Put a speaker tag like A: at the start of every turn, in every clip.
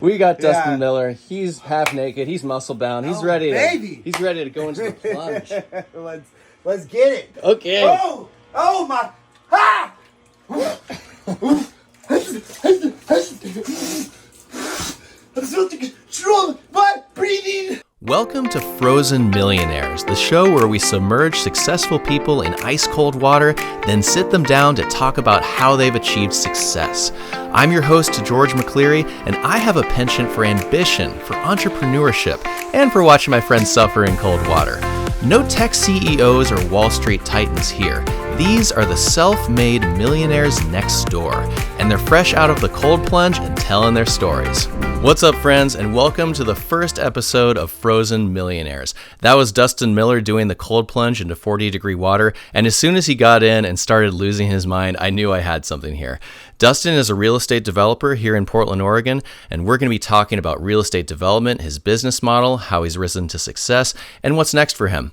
A: We got Dustin Miller. He's half naked. He's muscle bound. He's ready. He's ready to go into the plunge.
B: Let's get it.
A: Okay.
B: Oh my! Ha! I'm supposed to control my breathing.
C: Welcome to Frozen Millionaires, the show where we submerge successful people in ice-cold water, then sit them down to talk about how they've achieved success. I'm your host, George McCleary, and I have a penchant for ambition, for entrepreneurship, and for watching my friends suffer in cold water. No tech CEOs or Wall Street titans here. These are the self-made millionaires next door, and they're fresh out of the cold plunge and telling their stories. What's up, friends, and welcome to the first episode of Frozen Millionaires. That was Dustin Miller doing the cold plunge into 40-degree water, and as soon as he got in and started losing his mind, I knew I had something here. Dustin is a real estate developer here in Portland, Oregon, and we're going to be talking about real estate development, his business model, how he's risen to success, and what's next for him.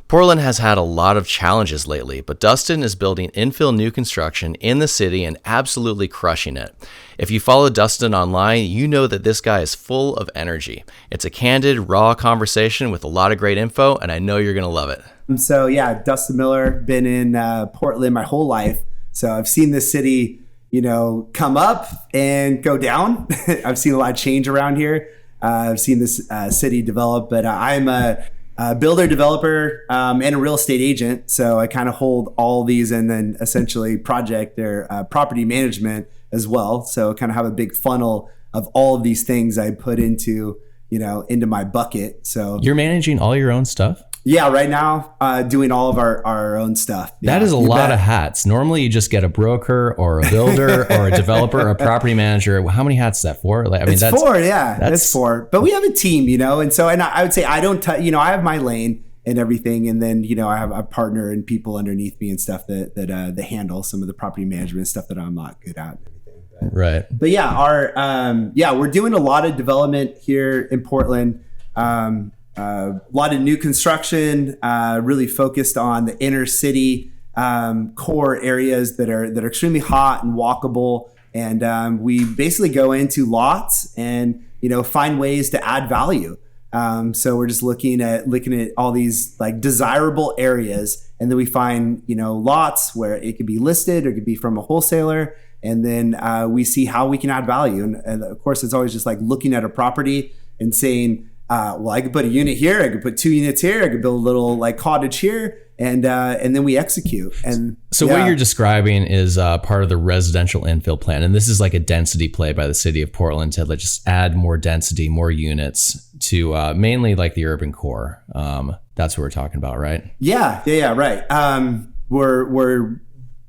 C: Portland has had a lot of challenges lately, but Dustin is building infill new construction in the city and absolutely crushing it. If you follow Dustin online, you know that this guy is full of energy. It's a candid, raw conversation with a lot of great info, and I know you're going to love it.
B: So Dustin Miller, been in Portland my whole life. So I've seen this city, come up and go down. I've seen a lot of change around here. I've seen this city develop, but I'm a builder, developer, and a real estate agent. So I kind of hold all these and then essentially project their property management as well. So I kind of have a big funnel of all of these things I put into my bucket. So
C: you're managing all your own stuff?
B: Yeah, right now, doing all of our own stuff.
C: That is a lot of hats. Normally you just get a broker or a builder or a developer or a property manager. How many hats is that for?
B: That's four, yeah. That's four. But we have a team, and I would say I don't, I have my lane and everything. And then, I have a partner and people underneath me and stuff that handle some of the property management stuff that I'm not good at.
C: Right.
B: But we're doing a lot of development here in Portland. A lot of new construction, really focused on the inner city core areas that are extremely hot and walkable. And we basically go into lots and find ways to add value. So we're just looking at all these like desirable areas, and then we find lots where it could be listed or it could be from a wholesaler, and then we see how we can add value. And of course, it's always just like looking at a property and saying, I could put a unit here, I could put 2 units here, I could build a little like cottage here, and then we execute. And
C: so what you're describing is part of the residential infill plan, and this is like a density play by the city of Portland to just add more density, more units to mainly like the urban core. That's what we're talking about, right? Yeah,
B: right. We're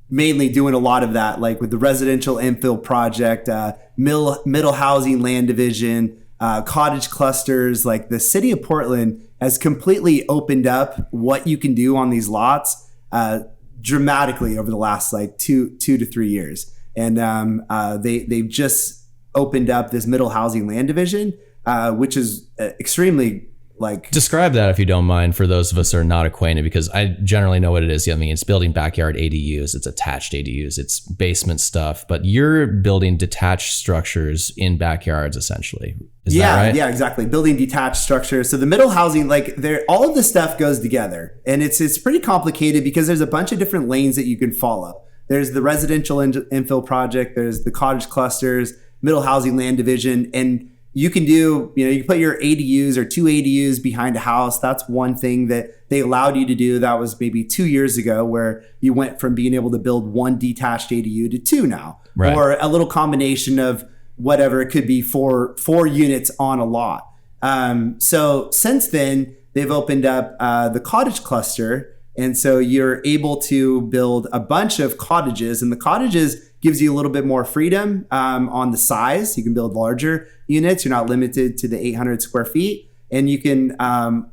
B: mainly doing a lot of that, like with the residential infill project, middle housing land division, cottage clusters. Like the city of Portland has completely opened up what you can do on these lots dramatically over the last like two to 3 years. And they've just opened up this middle housing land division, which is extremely
C: describe that if you don't mind for those of us that are not acquainted, because I generally know what it is. I mean, it's building backyard ADUs, it's attached ADUs, it's basement stuff, but you're building detached structures in backyards essentially. Is that right?
B: Yeah, exactly. Building detached structures. So the middle housing, all of this stuff goes together, and it's pretty complicated because there's a bunch of different lanes that you can follow. There's the residential infill project, there's the cottage clusters, middle housing land division, and you can do, you can put your ADUs or 2 ADUs behind a house. That's one thing that they allowed you to do. That was maybe 2 years ago, where you went from being able to build 1 detached ADU to 2 now, right. Or a little combination of whatever. It could be 4 units on a lot. So since then, they've opened up the cottage cluster. And so you're able to build a bunch of cottages, and the cottages gives you a little bit more freedom on the size. You can build larger units. You're not limited to the 800 square feet. And you can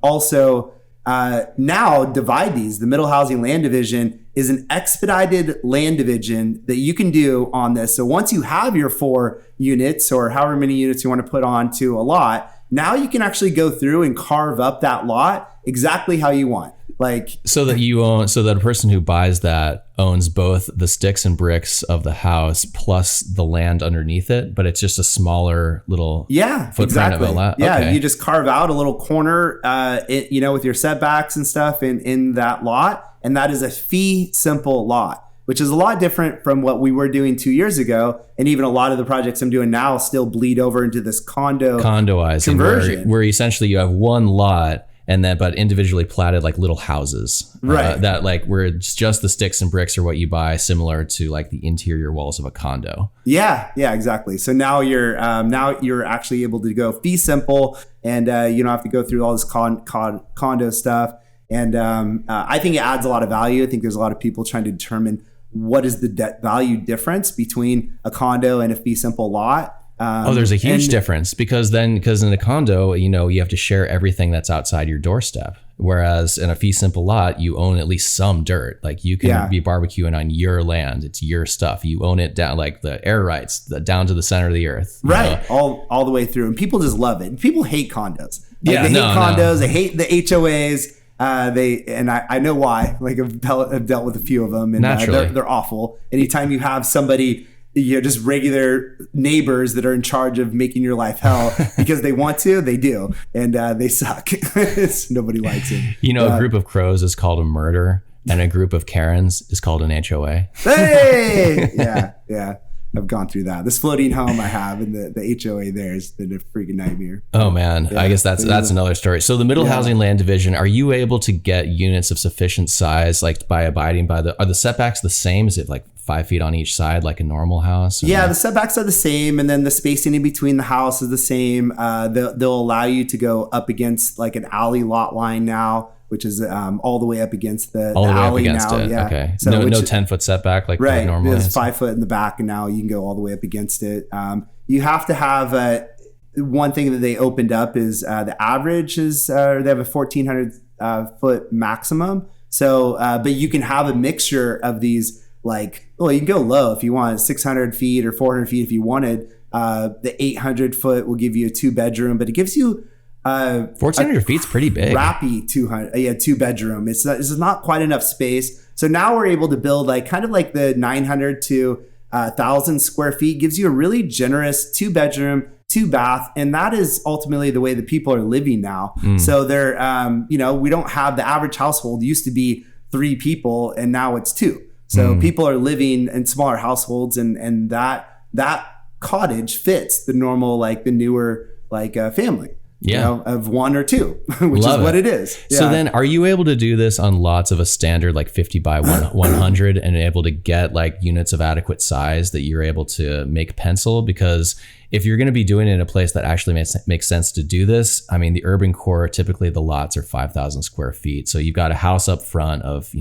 B: also now divide these. The middle housing land division is an expedited land division that you can do on this. So once you have your 4 units or however many units you want to put onto a lot, now you can actually go through and carve up that lot exactly how you want. Like,
C: so that a person who buys that owns both the sticks and bricks of the house plus the land underneath it, but it's just a smaller little footprint
B: exactly.
C: of a lot.
B: Yeah,
C: okay.
B: you just carve out a little corner, with your setbacks and stuff in that lot, and that is a fee simple lot, which is a lot different from what we were doing 2 years ago, and even a lot of the projects I'm doing now still bleed over into this condoizing
C: conversion, where essentially you have one lot. And then, but individually platted like little houses,
B: right?
C: That like where it's just the sticks and bricks are what you buy, similar to like the interior walls of a condo.
B: Yeah, exactly. So now you're actually able to go fee simple, and you don't have to go through all this condo stuff. And I think it adds a lot of value. I think there's a lot of people trying to determine what is the value difference between a condo and a fee simple lot.
C: There's a huge difference because in a condo, you have to share everything that's outside your doorstep. Whereas in a fee simple lot, you own at least some dirt. Like you can be barbecuing on your land. It's your stuff. You own it down, like the air rights, down to the center of the earth.
B: Right. All the way through. And people just love it. People hate condos. Like, they hate condos.
C: No.
B: They hate the HOAs. I know why. Like I've dealt with a few of them, and
C: naturally
B: they're awful. Anytime you have somebody, just regular neighbors that are in charge of making your life hell because they want to, they do, and they suck. Nobody likes it.
C: A group of crows is called a murder, and a group of Karens is called an HOA.
B: Hey, yeah. I've gone through that. This floating home I have, and the HOA there has been a freaking nightmare.
C: Oh man, I guess that's another story. So the middle housing land division, are you able to get units of sufficient size, like by abiding by are the setbacks the same? Is it like 5 feet on each side, like a normal house?
B: Yeah, the setbacks are the same, and then the spacing in between the house is the same. They'll allow you to go up against like an alley lot line now, which is all the way up against the alley now.
C: It.
B: Yeah.
C: Okay.
B: So
C: no 10-foot setback like normal.
B: Right. It's 5 foot in the back, and now you can go all the way up against it. You have to have one thing that they opened up is the average is they have a 1,400 foot maximum. So, but you can have a mixture of these. Like, you can go low if you want, 600 feet or 400 feet if you wanted. The 800 foot will give you a 2-bedroom, but it gives you
C: 1,400 feet's pretty big.
B: Crappy 2-bedroom. It's not quite enough space. So now we're able to build kind of like the 900 to 1,000 square feet. Gives you a really generous 2-bedroom, 2-bath, and that is ultimately the way that people are living now. So they're, we don't have the average household used to be 3 people, and now it's 2. So people are living in smaller households, and that cottage fits the normal, the newer family. Of 1 or 2, which is what it is. Yeah.
C: So then are you able to do this on lots of a standard 50 by 100 and able to get units of adequate size that you're able to make pencil? Because if you're going to be doing it in a place that actually makes sense to do this, I mean, the urban core, typically the lots are 5,000 square feet. So you've got a house up front of,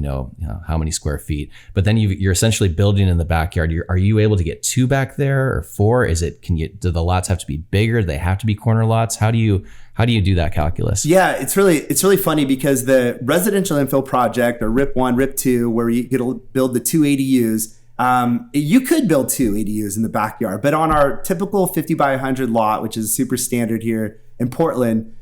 C: how many square feet, but then you're essentially building in the backyard. Are you able to get 2 back there or 4? Do the lots have to be bigger? Do they have to be corner lots? How do you do that calculus?
B: Yeah, it's really funny because the residential infill project, or RIP 1, RIP 2, where you could build the 2 ADUs, you could build 2 ADUs in the backyard, but on our typical 50 by 100 lot, which is super standard here in Portland,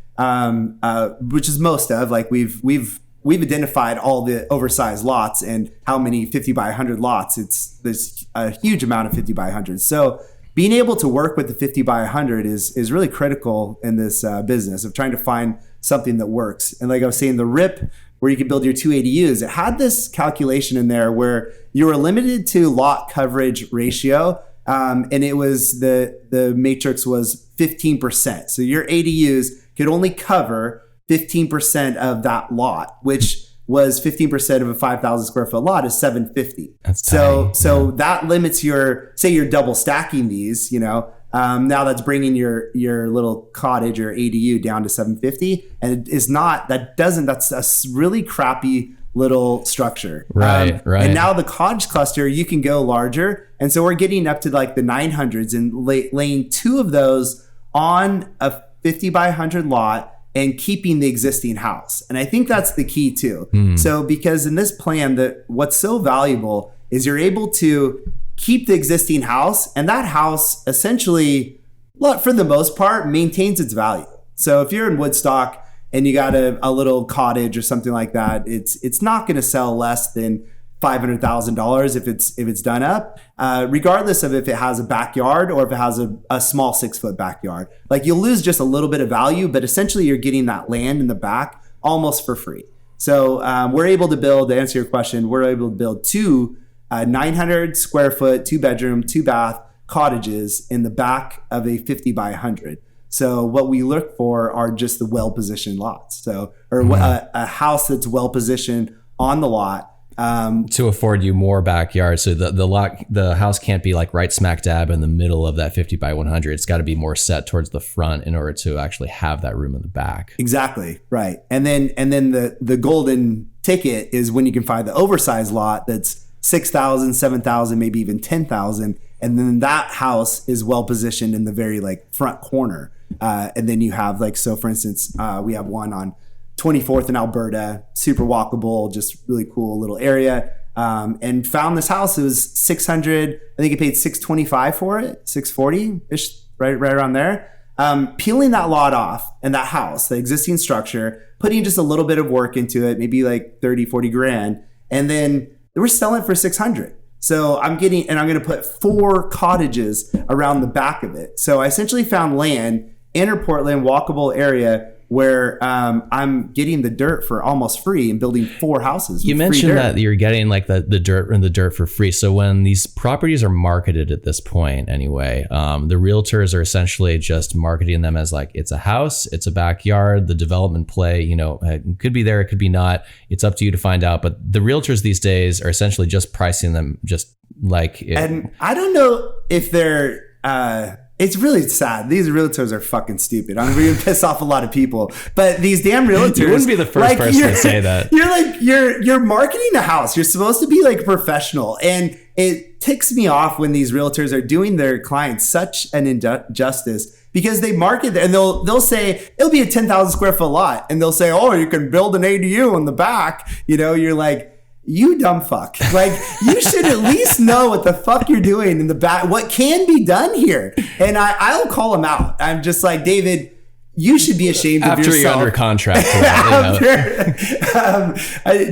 B: which is most of, we've identified all the oversized lots and how many 50 by 100 lots. There's a huge amount of 50 by 100. So being able to work with the 50 by 100 is really critical in this business of trying to find something that works. And like I was saying, the RIP, where you could build your 2 ADUs, it had this calculation in there where you were limited to lot coverage ratio, and it was the matrix was 15%. So your ADUs could only cover 15% of that lot, which was 15% of a 5,000 square foot lot is 750.
C: That's tiny.
B: So that limits say you're double stacking these, now that's bringing your little cottage or ADU down to 750, and that's a really crappy little structure.
C: Right.
B: And now the cottage cluster, you can go larger. And so we're getting up to the 900s and laying 2 of those on a 50 by 100 lot and keeping the existing house. And I think that's the key too. So because in this plan, what's so valuable is you're able to keep the existing house, and that house essentially, for the most part, maintains its value. So if you're in Woodstock and you got a little cottage or something like that, it's not going to sell less than $500,000 if it's done up, regardless of if it has a backyard or if it has a small 6-foot backyard. Like, you'll lose just a little bit of value, but essentially you're getting that land in the back almost for free. So we're able to build, to answer your question, we're able to build 2 900 square foot, 2-bedroom, 2-bath cottages in the back of a 50 by 100. So what we look for are just the well-positioned lots. So, or a house that's well-positioned on the lot.
C: To afford you more backyard. So the house can't be like right smack dab in the middle of that 50 by 100. It's got to be more set towards the front in order to actually have that room in the back.
B: Exactly. Right. And then the golden ticket is when you can find the oversized lot that's 6,000, 7,000, maybe even 10,000. And then that house is well positioned in the very like front corner. And then you have like, so for instance, we have one on 24th in Alberta, super walkable, just really cool little area. And found this house. It was 600, I think it paid 625 for it, 640-ish, right around there. Peeling that lot off and that house, the existing structure, putting just a little bit of work into it, maybe like 30, 40 grand. And then they were selling it for 600. So I'm going to put 4 cottages around the back of it. So I essentially found land, inner Portland, walkable area, where I'm getting the dirt for almost free and building 4 houses.
C: You mentioned that you're getting like the dirt for free. So when these properties are marketed at this point anyway, the realtors are essentially just marketing them as like, it's a house, it's a backyard, the development play, it could be there, it could be not. It's up to you to find out. But the realtors these days are essentially just pricing them just like it.
B: And I don't know if they're... it's really sad. These realtors are fucking stupid. I'm going to piss off a lot of people, but these damn realtors.
C: You wouldn't be the first person to say that.
B: You're marketing a house. You're supposed to be like professional, and it ticks me off when these realtors are doing their clients such an injustice because they market and they'll say it'll be a 10,000 square foot lot, and they'll say, oh, you can build an ADU in the back. You're like, you dumb fuck. Like, you should at least know what the fuck you're doing in the back, what can be done here. And I'll call him out. I'm just like, David, you should be ashamed of yourself.
C: After you're under contract.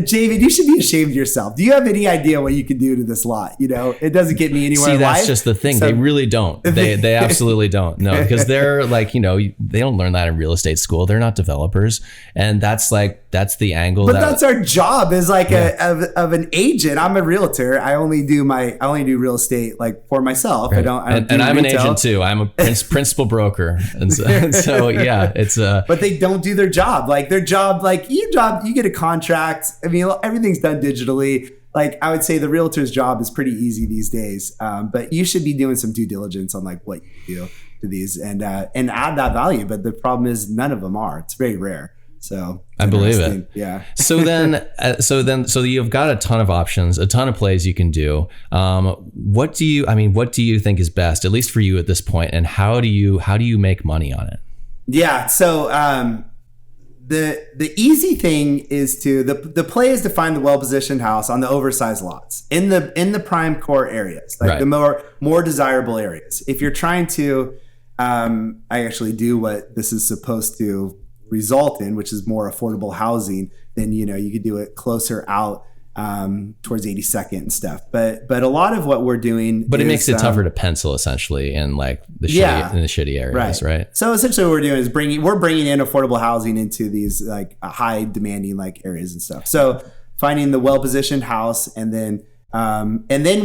B: David, you should be ashamed of yourself. Do you have any idea what you can do to this lot? It doesn't get me anywhere.
C: See,
B: in
C: that's
B: life.
C: just the thing.
B: So,
C: they really don't. They absolutely don't. No, because they're like, they don't learn that in real estate school. They're not developers. And that's the angle.
B: But that's our job as like of an agent. I'm a realtor. I only do real estate like for myself.
C: Right.
B: And
C: I'm an agent too. I'm a principal broker. And so yeah, it's
B: but they don't do their job. Like their job, like you get a contract. I mean, everything's done digitally. Like I would say the realtor's job is pretty easy these days. But you should be doing some due diligence on like what you do to these and add that value. But the problem is none of them are. It's very rare. So
C: I believe it.
B: Yeah.
C: So you've got a ton of options, a ton of plays you can do. What do you think is best, at least for you at this point, and how do you make money on it?
B: Yeah. So the easy thing is the play is to find the well-positioned house on the oversized lots in the prime core areas, like
C: right.
B: the more desirable areas. If you're trying to, I actually do what this is supposed to result in, which is more affordable housing, then you could do it closer out towards 82nd and stuff. But a lot of what we're doing,
C: but it makes it tougher to pencil essentially in like the shitty areas, right?
B: So essentially, what we're doing is we're bringing in affordable housing into these like high demanding like areas and stuff. So finding the well positioned house, and then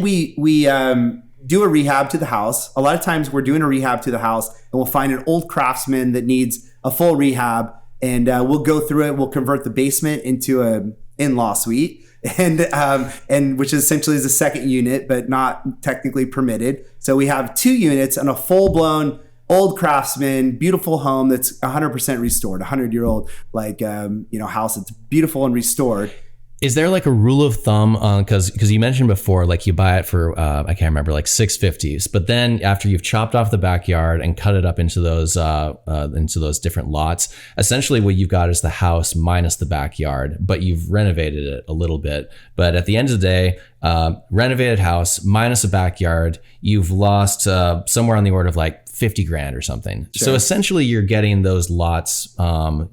B: we do a rehab to the house. A lot of times we're doing a rehab to the house, and we'll find an old craftsman that needs a full rehab, and we'll go through it. We'll convert the basement into an in-law suite. And which essentially is a second unit, but not technically permitted. So we have 2 units and a full-blown old craftsman, beautiful home that's 100% restored, 100-year-old house that's beautiful and restored.
C: Is there like a rule of thumb on, because you mentioned before, like you buy it for I can't remember, like $650s, but then after you've chopped off the backyard and cut it up into those different lots, essentially what you've got is the house minus the backyard, but you've renovated it a little bit. But at the end of the day, renovated house minus a backyard, you've lost somewhere on the order of like 50 grand or something. Sure. So essentially you're getting those lots, not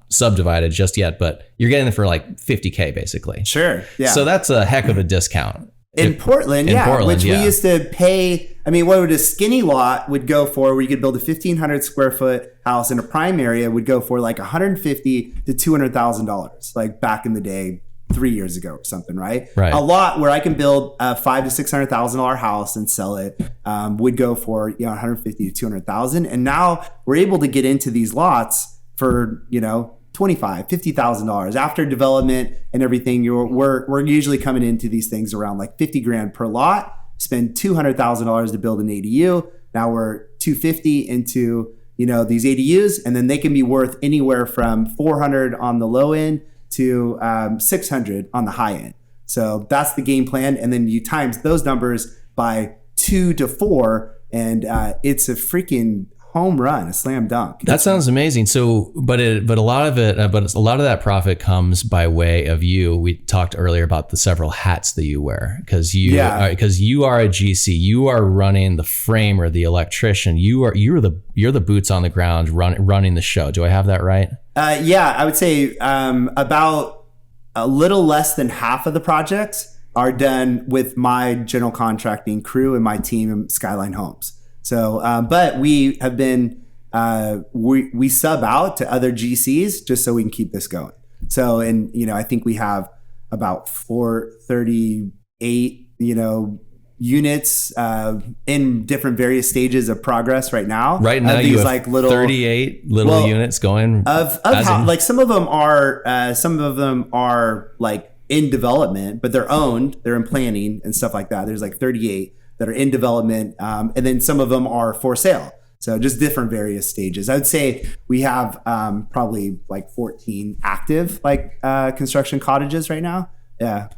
C: subdivided just yet, but you're getting them for like 50K basically.
B: Sure. Yeah.
C: So that's a heck of a discount.
B: In Portland, which we used to pay. I mean, what would a skinny lot would go for, where you could build a 1,500 square foot house in a prime area, would go for like $150,000 to $200,000, like back in the day, 3 years ago or something, right?
C: Right.
B: A lot where I can build a $500,000 to $600,000 house and sell it would go for $150,000 to $200,000, and now we're able to get into these lots for $25,000, $50,000 after development and everything. We're usually coming into these things around like 50 grand per lot. Spend $200,000 to build an ADU. Now we're $250 into these ADUs, and then they can be worth anywhere from 400 on the low end to 600 on the high end. So that's the game plan, and then you times those numbers by 2 to 4, and it's a freaking home run, a slam dunk.
C: That sounds amazing. So, but a lot of that profit comes by way of you. We talked earlier about the several hats that you wear, because you are a GC. You are running the frame or the electrician. You're the boots on the ground running the show. Do I have that right?
B: I would say about a little less than half of the projects are done with my general contracting crew and my team, Skyline Homes. So, but we have been, we sub out to other GCs just so we can keep this going. So, and, I think we have about 438, units, in different various stages of progress right now.
C: Right now,
B: these
C: you have
B: like little
C: 38 little units going.
B: Like some of them are like in development, but they're owned, they're in planning and stuff like that. There's like 38 that are in development, and then some of them are for sale. So just different various stages. I would say we have probably like 14 active construction cottages right now. Yeah.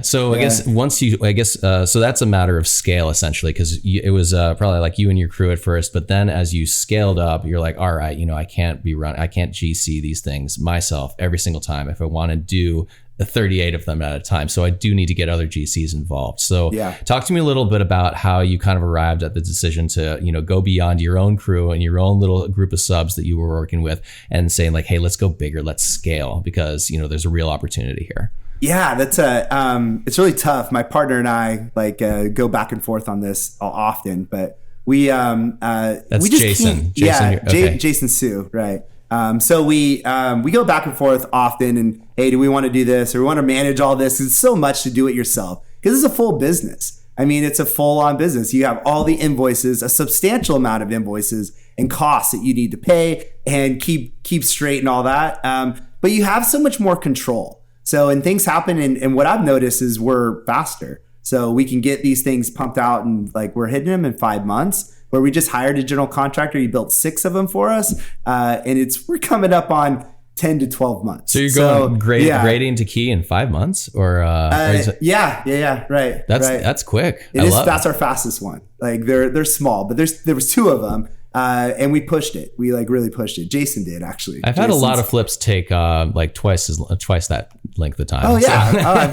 B: So,
C: I guess so that's a matter of scale essentially, because it was probably like you and your crew at first, but then as you scaled up, you're like, all right, I can't GC these things myself every single time if I want to do the 38 of them at a time. So I do need to get other GCs involved. So talk to me a little bit about how you kind of arrived at the decision to, go beyond your own crew and your own little group of subs that you were working with and saying like, hey, let's go bigger, let's scale, because, there's a real opportunity here.
B: Yeah, that's it's really tough. My partner and I go back and forth on this often, but we
C: that's
B: Jason. Jason Sue, right? So we go back and forth often, and hey, do we want to do this or we want to manage all this? It's so much to do it yourself because it's a full business. I mean, it's a full-on business. You have all the invoices, a substantial amount of invoices and costs that you need to pay and keep straight and all that. But you have so much more control. So, and things happen, and what I've noticed is we're faster. So we can get these things pumped out, and we're hitting them in 5 months. Where we just hired a general contractor, he built 6 of them for us, and we're coming up on 10 to 12 months.
C: So you're going grading to key in 5 months, or right.
B: That's
C: quick.
B: That's our fastest one. They're small, but there was 2 of them. And we pushed it. We really pushed it. Jason did, actually.
C: I've had a lot of flips take twice that length of time.
B: Oh yeah. So. I've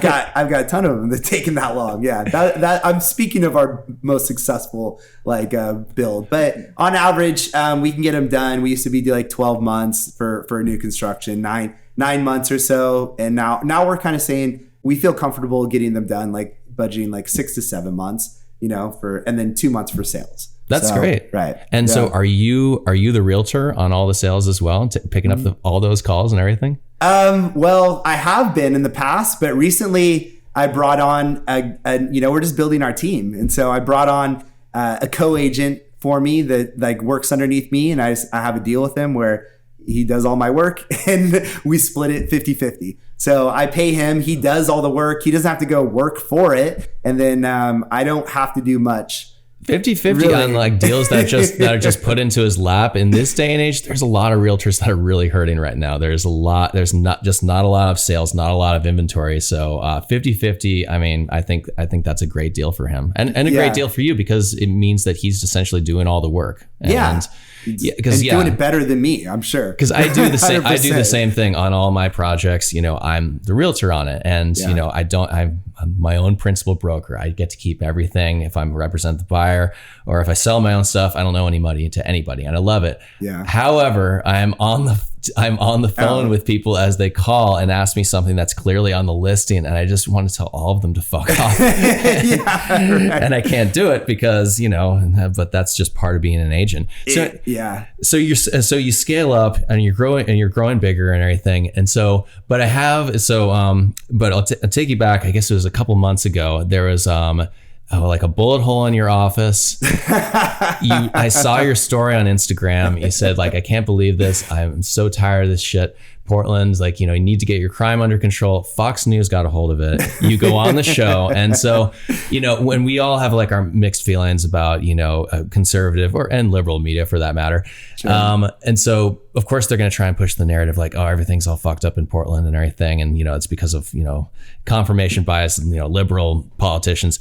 B: got a ton of them that taken that long. Yeah. That I'm speaking of our most successful build, but on average, we can get them done. We used to be 12 months for a new construction, nine months or so, and now we're kind of saying we feel comfortable getting them done, budgeting 6 to 7 months, and then 2 months for sales.
C: That's great.
B: Right.
C: And so are you the realtor on all the sales as well, picking up all those calls and everything?
B: Well, I have been in the past, but recently I brought on we're just building our team. And so I brought on a co-agent for me that works underneath me. And I have a deal with him where he does all my work and we split it 50-50. So I pay him, he does all the work. He doesn't have to go work for it. And then I don't have to do much
C: 50-50
B: Really?
C: on like deals that are just put into his lap. In this day and age, there's a lot of realtors that are really hurting right now. There's not a lot of sales, not a lot of inventory. So 50-50, I mean, I think that's a great deal for him and a great deal for you, because it means that he's essentially doing all the work. And
B: doing it better than me, I'm sure.
C: Because I do the same. I do the same thing on all my projects. I'm the realtor on it, and I'm my own principal broker. I get to keep everything. If I represent the buyer, or if I sell my own stuff, I don't owe any money to anybody, and I love it.
B: Yeah.
C: However, I'm on the phone with people as they call and ask me something that's clearly on the listing, and I just want to tell all of them to fuck off. And I can't do it because but that's just part of being an agent. So you scale up and you're growing bigger and everything. And so, but I'll take you back. I guess it was a couple months ago. There was like a bullet hole in your office. I saw your story on Instagram. You said like, I can't believe this. I'm so tired of this shit. Portland's like, you need to get your crime under control. Fox News got a hold of it. You go on the show. And so, when we all have like our mixed feelings about, conservative and liberal media for that matter. Sure. And so of course they're going to try and push the narrative like, oh, everything's all fucked up in Portland and everything. And, it's because of, confirmation bias and, liberal politicians.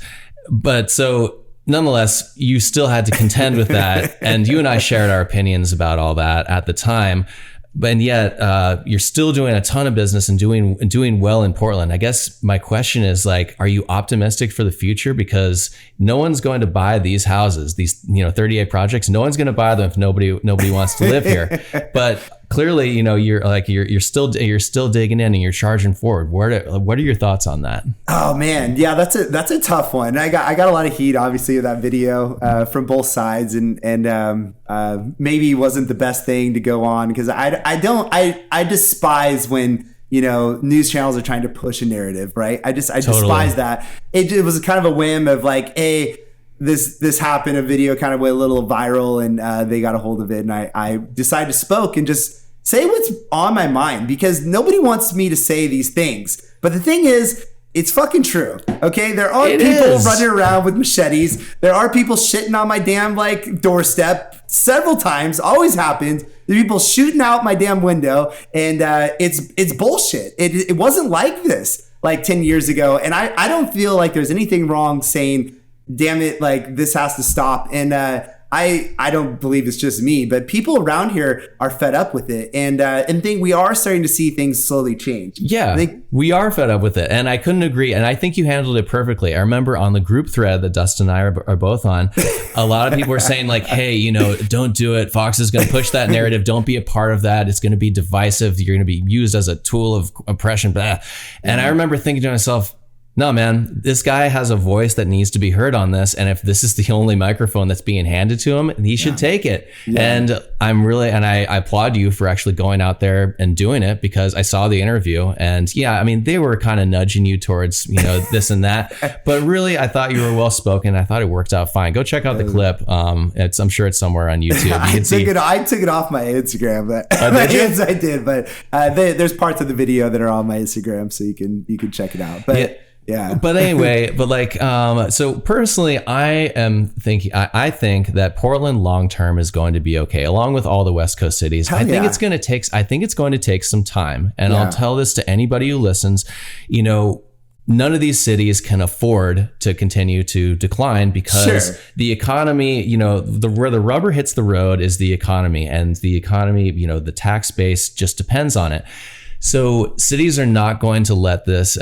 C: But so nonetheless, you still had to contend with that. And you and I shared our opinions about all that at the time. And yet you're still doing a ton of business and doing well in Portland. I guess my question is like, are you optimistic for the future? Because no one's going to buy these houses, these 38 projects. No one's going to buy them if nobody wants to live here. But clearly, you're still digging in and you're charging forward. What are your thoughts on that?
B: Oh man, yeah, that's a tough one. I got a lot of heat, obviously, with that video from both sides, and maybe wasn't the best thing to go on because I despise when news channels are trying to push a narrative, right? I despise that. It was kind of a whim of like, hey, this happened, a video kind of went a little viral, and they got a hold of it, and I decided to spoke and just say what's on my mind, because nobody wants me to say these things. But the thing is, it's fucking true. Okay, there are people running around with machetes. There are people shitting on my damn doorstep several times. Always happens. There are people shooting out my damn window, and it's bullshit. It wasn't like this like 10 years ago, and I don't feel like there's anything wrong saying, damn it, like this has to stop. And I don't believe it's just me, but people around here are fed up with it, and think we are starting to see things slowly change.
C: Yeah, we are fed up with it, and I couldn't agree. And I think you handled it perfectly. I remember on the group thread that Dustin and I are both on, a lot of people were saying like, hey, don't do it. Fox is going to push that narrative. Don't be a part of that. It's going to be divisive. You're going to be used as a tool of oppression. Blah. And I remember thinking to myself, no, man, this guy has a voice that needs to be heard on this. And if this is the only microphone that's being handed to him, he should take it. Yeah. And I applaud you for actually going out there and doing it, because I saw the interview, and they were kind of nudging you towards, this and that. But really, I thought you were well spoken. I thought it worked out fine. Go check out the clip. I'm sure it's somewhere on YouTube.
B: I took it off my Instagram, but I did. But there's parts of the video that are on my Instagram, so you can check it out. But yeah. But
C: anyway, so personally, I think that Portland long term is going to be okay, along with all the West Coast cities. I think it's going to take some time. And I'll tell this to anybody who listens, none of these cities can afford to continue to decline, because the economy, where the rubber hits the road is the economy, and the economy, the tax base just depends on it. So cities are not going to let this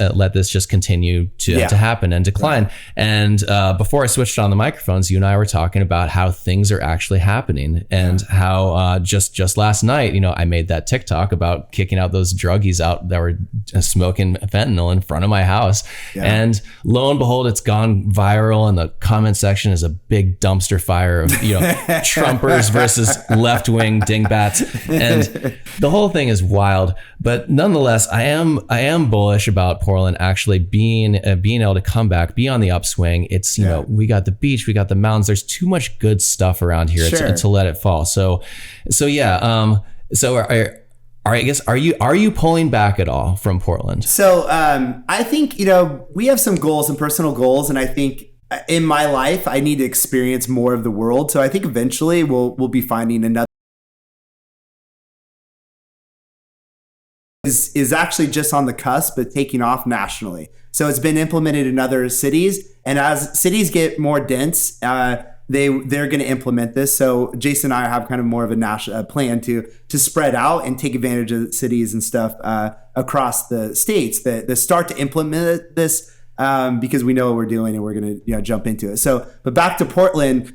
C: just continue to happen and decline. Right. And before I switched on the microphones, you and I were talking about how things are actually happening, and how just last night, I made that TikTok about kicking out those druggies out that were smoking fentanyl in front of my house. Yeah. And lo and behold, it's gone viral, and the comment section is a big dumpster fire of Trumpers versus left-wing dingbats, and the whole thing is wild. But nonetheless, I am bullish about Portland actually being able to come back, be on the upswing. It's we got the beach, we got the mountains. There's too much good stuff around here to let it fall. So are you pulling back at all from Portland?
B: So I think we have some goals, some personal goals, and I think in my life, I need to experience more of the world. So I think eventually we'll be finding another is actually just on the cusp of taking off nationally. So it's been implemented in other cities, and as cities get more dense, they're going to implement this. So Jason and I have kind of more of a national plan to spread out and take advantage of cities and stuff across the states that start to implement this. Because we know what we're doing and we're going to jump into it. So, but back to Portland,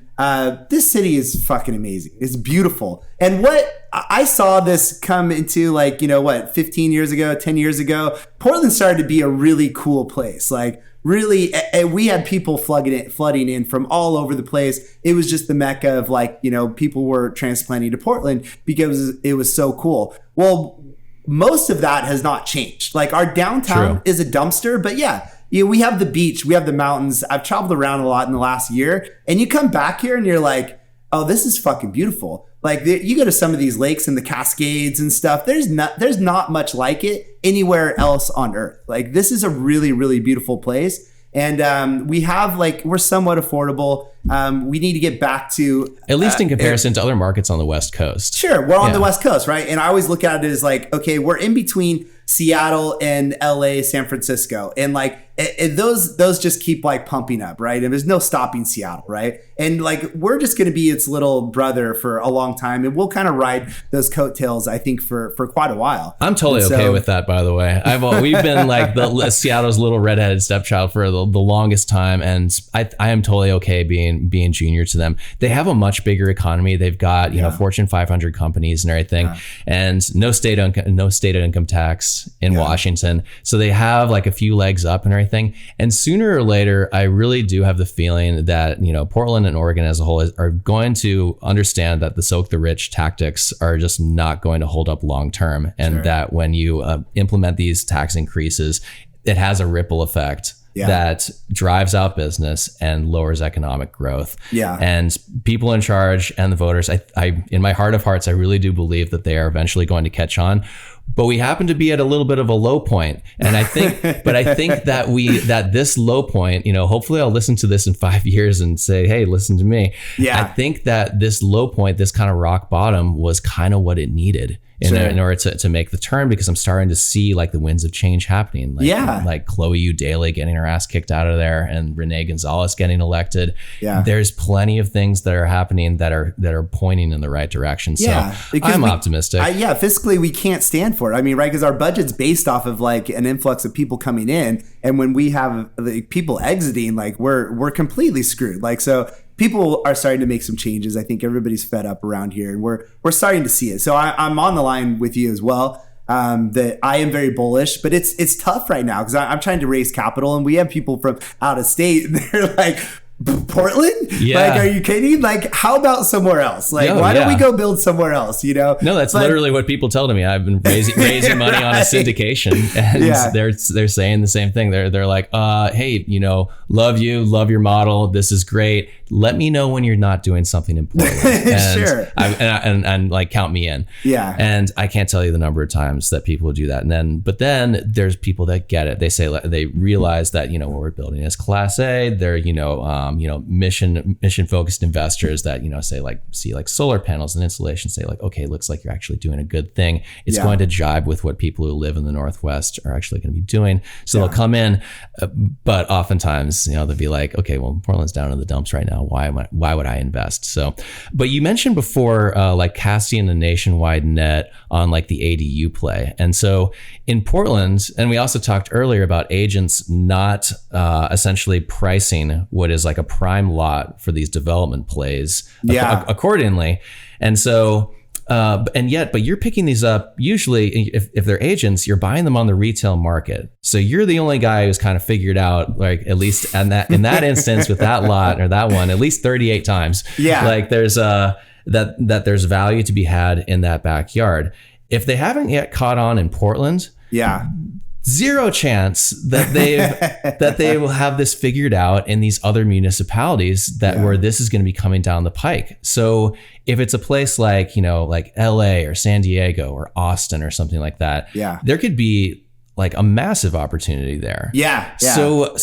B: this city is fucking amazing. It's beautiful. And what I saw this come into 15 years ago, 10 years ago, Portland started to be a really cool place. Like really, we had people flooding in from all over the place. It was just the mecca of people were transplanting to Portland because it was so cool. Well, most of that has not changed. Like our downtown is a dumpster, but we have the beach, we have the mountains. I've traveled around a lot in the last year, and you come back here and you're like, oh, this is fucking beautiful. Like you go to some of these lakes and the Cascades and stuff. There's not much like it anywhere else on earth. Like this is a really, really beautiful place. And we're somewhat affordable. We need to get back to
C: at least in comparison to other markets on the West Coast.
B: Sure, we're on the West Coast, right? And I always look at it as like, okay, we're in between Seattle and LA, San Francisco, and those just keep pumping up, right? And there's no stopping Seattle, right? And we're just going to be its little brother for a long time, and we'll kind of ride those coattails, I think, for quite a while.
C: I'm totally okay with that, by the way. We've been the Seattle's little redheaded stepchild for the longest time, and I am totally okay being junior to them. They have a much bigger economy. They've got Fortune 500 companies and everything, and no state income tax in Washington. So they have a few legs up and everything. And sooner or later, I really do have the feeling that, Portland and Oregon as a whole are going to understand that the soak the rich tactics are just not going to hold up long term. And that when you implement these tax increases, it has a ripple effect that drives out business and lowers economic growth. And people in charge and the voters, I in my heart of hearts, I really do believe that they are eventually going to catch on. But we happen to be at a little bit of a low point. And I think that this low point, hopefully I'll listen to this in 5 years and say, hey, listen to me. I think that this low point, this kind of rock bottom was kind of what it needed in order to make the turn, because I'm starting to see the winds of change happening. Like Chloe Udaly getting her ass kicked out of there and Renee Gonzalez getting elected. There's plenty of things that are happening that are pointing in the right direction. So I'm optimistic.
B: Fiscally, we can't stand for it. I mean, right? Because our budget's based off of an influx of people coming in. And when we have people exiting, we're completely screwed. So people are starting to make some changes. I think everybody's fed up around here, and we're starting to see it. So I'm on the line with you as well. That I am very bullish, but it's tough right now because I'm trying to raise capital, and we have people from out of state, and they're like, Portland? Are you kidding? How about somewhere else? Why don't we go build somewhere else?
C: No, that's literally what people tell to me. I've been raising money on a syndication, and they're saying the same thing. They're like, hey, love you, love your model. This is great. Let me know when you're not doing something in Portland. And and count me in. And I can't tell you the number of times that people do that. But then there's people that get it. They say they realize that what we're building is Class A. They're mission focused investors that see solar panels and insulation, say okay, looks like you're actually doing a good thing. It's going to jibe with what people who live in the Northwest are actually going to be doing. So they'll come in, but oftentimes they'll be like, okay, well, Portland's down in the dumps right now. Why would I invest? So, but you mentioned before casting a nationwide net on the ADU play, and so in Portland, and we also talked earlier about agents not essentially pricing what is a prime lot for these development plays accordingly. And so but you're picking these up usually if they're agents, you're buying them on the retail market. So you're the only guy who's kind of figured out at least in that instance with that lot or that one at least 38 times. There's that there's value to be had in that backyard. If they haven't yet caught on in Portland, zero chance that they will have this figured out in these other municipalities where this is going to be coming down the pike. So if it's a place like LA or San Diego or Austin or something like that, there could be like a massive opportunity there.
B: Yeah.
C: So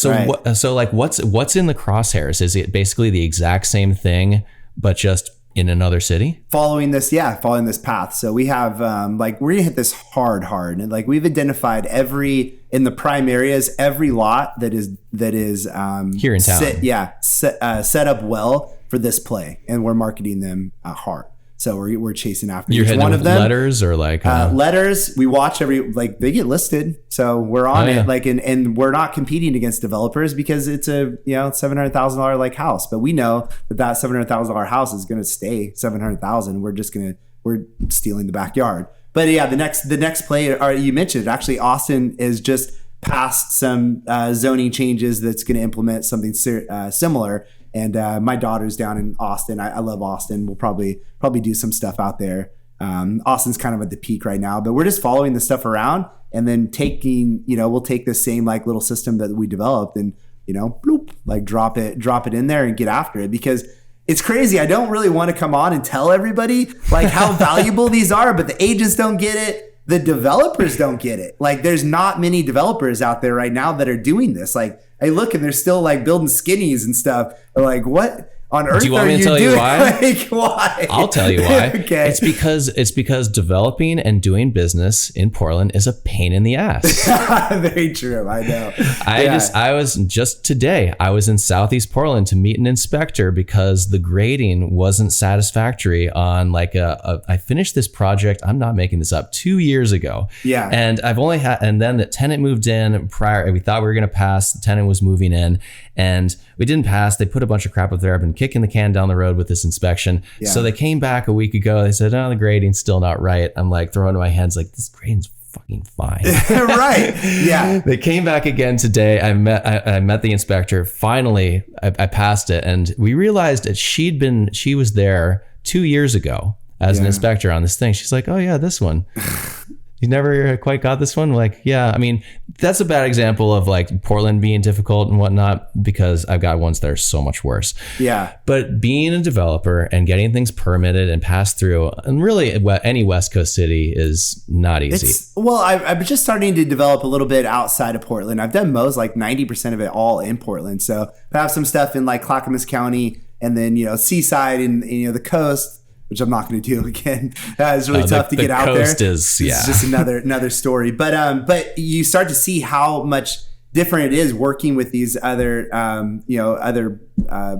C: like what's in the crosshairs? Is it basically the exact same thing, but just in another city?
B: Following this path. So we have like we're gonna hit this hard, and like we've identified in the prime areas, every lot that is
C: here in town.
B: Set up well for this play, and we're marketing them hard. So we're chasing after
C: You're
B: each one of them.
C: Letters or like
B: letters. We watch they get listed, so we're on it. Like and we're not competing against developers because it's a $700,000 like house, but we know that $700,000 house is going to stay $700,000. We're stealing the backyard. But yeah, the next play you mentioned, actually Austin is just passed some zoning changes that's going to implement something similar. And my daughter's down in Austin. I love Austin. We'll probably do some stuff out there. Austin's kind of at the peak right now, but we're just following the stuff around and then we'll take the same like little system that we developed and, bloop, like drop it in there and get after it, because it's crazy. I don't really want to come on and tell everybody like how valuable these are, but the agents don't get it. The developers don't get it. Like there's not many developers out there right now that are doing this. Like I look and they're still like building skinnies and stuff. I'm like, what on earth
C: do you want me to tell you why?
B: Like, why?
C: I'll tell you why.
B: Okay.
C: It's because developing and doing business in Portland is a pain in the ass.
B: Very true. I know.
C: I was in Southeast Portland to meet an inspector because the grading wasn't satisfactory on like I finished this project. I'm not making this up 2 years ago.
B: Yeah.
C: And then the tenant moved in prior. We thought we were going to pass. The tenant was moving in and we didn't pass. They put a bunch of crap up there. I've been kicking the can down the road with this inspection. Yeah. So they came back a week ago. They said, "Oh, the grading's still not right." I'm like throwing my hands like, this grading's fucking fine.
B: Right. Yeah.
C: They came back again today. I met the inspector. Finally, I passed it. And we realized that she was there 2 years ago as an inspector on this thing. She's like, "Oh yeah, this one." You never quite got this one? Like, yeah, I mean, that's a bad example of like Portland being difficult and whatnot, because I've got ones that are so much worse.
B: Yeah.
C: But being a developer and getting things permitted and passed through, and really any West Coast city is not easy.
B: I'm just starting to develop a little bit outside of Portland. I've done most, like 90% of it all in Portland. So I have some stuff in like Clackamas County and then, Seaside and the coast, which I'm not going to do again. It's really tough to get out there. It's just another story. But you start to see how much different it is working with these other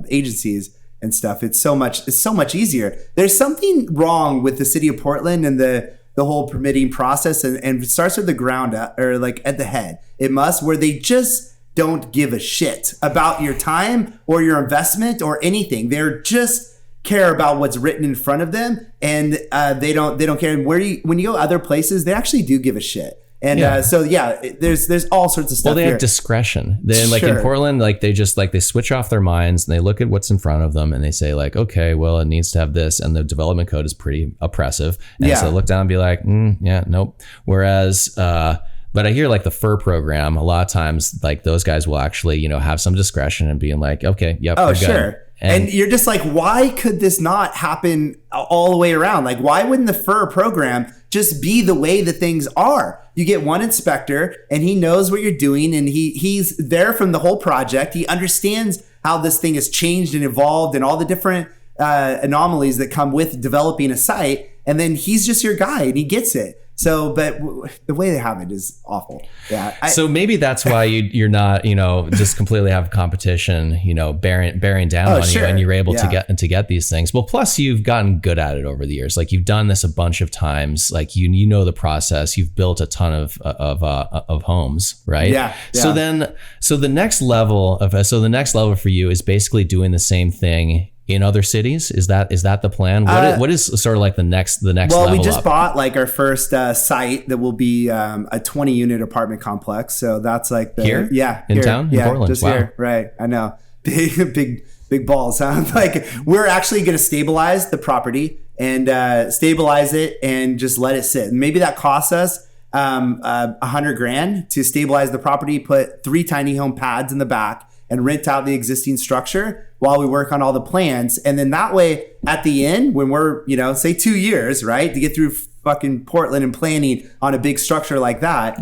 B: agencies and stuff. It's so much easier. There's something wrong with the city of Portland and the whole permitting process, and it starts with the ground up, or like at the head. It must, where they just don't give a shit about your time or your investment or anything. They're just care about what's written in front of them, and they don't care. And when you go other places, they actually do give a shit. And there's all sorts of stuff.
C: Well, they have discretion. They like in Portland, like they just like they switch off their minds and they look at what's in front of them and they say like, okay, well, it needs to have this, and the development code is pretty oppressive. And so look down and be like, nope. Whereas but I hear like the FUR program, a lot of times like those guys will actually, have some discretion and being like, okay, yep.
B: Oh, sure. And you're just like, why could this not happen all the way around? Like, why wouldn't the FUR program just be the way that things are? You get one inspector and he knows what you're doing, and he's there from the whole project. He understands how this thing has changed and evolved and all the different anomalies that come with developing a site. And then he's just your guy and he gets it. So, but the way they have it is awful. Yeah.
C: So maybe that's why you're not, just completely have competition, bearing down on you, and you're able to get these things. Well, plus you've gotten good at it over the years. Like you've done this a bunch of times. Like you know the process. You've built a ton of homes, right?
B: Yeah.
C: So the next level for you is basically doing the same thing in other cities. Is that the plan? What is sort of like the next level?
B: Well, we just bought like our first site that will be a 20 unit apartment complex. So that's like
C: here in town, in Portland.
B: Just here, right? I know, big balls, huh? Like we're actually going to stabilize the property and stabilize it and just let it sit. And maybe that costs us $100,000 to stabilize the property. Put 3 tiny home pads in the back and rent out the existing structure while we work on all the plans. And then that way, at the end, when we're, say 2 years, right, to get through fucking Portland and planning on a big structure like that,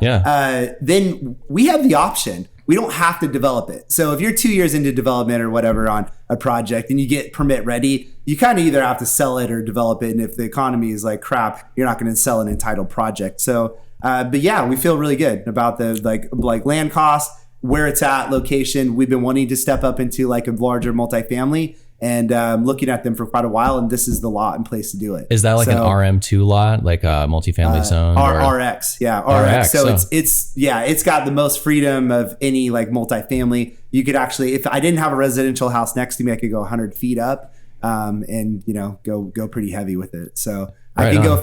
B: then we have the option. We don't have to develop it. So if you're 2 years into development or whatever on a project and you get permit ready, you kind of either have to sell it or develop it. And if the economy is like crap, you're not going to sell an entitled project. So, but yeah, we feel really good about the like land cost, where it's at, location. We've been wanting to step up into like a larger multifamily and looking at them for quite a while, and this is the lot and place to do it.
C: Is that like an RM2 lot, like a multifamily zone?
B: RX, yeah, RX. So it's got the most freedom of any like multifamily. You could actually, if I didn't have a residential house next to me, I could go 100 feet up, and go pretty heavy with it. So I can go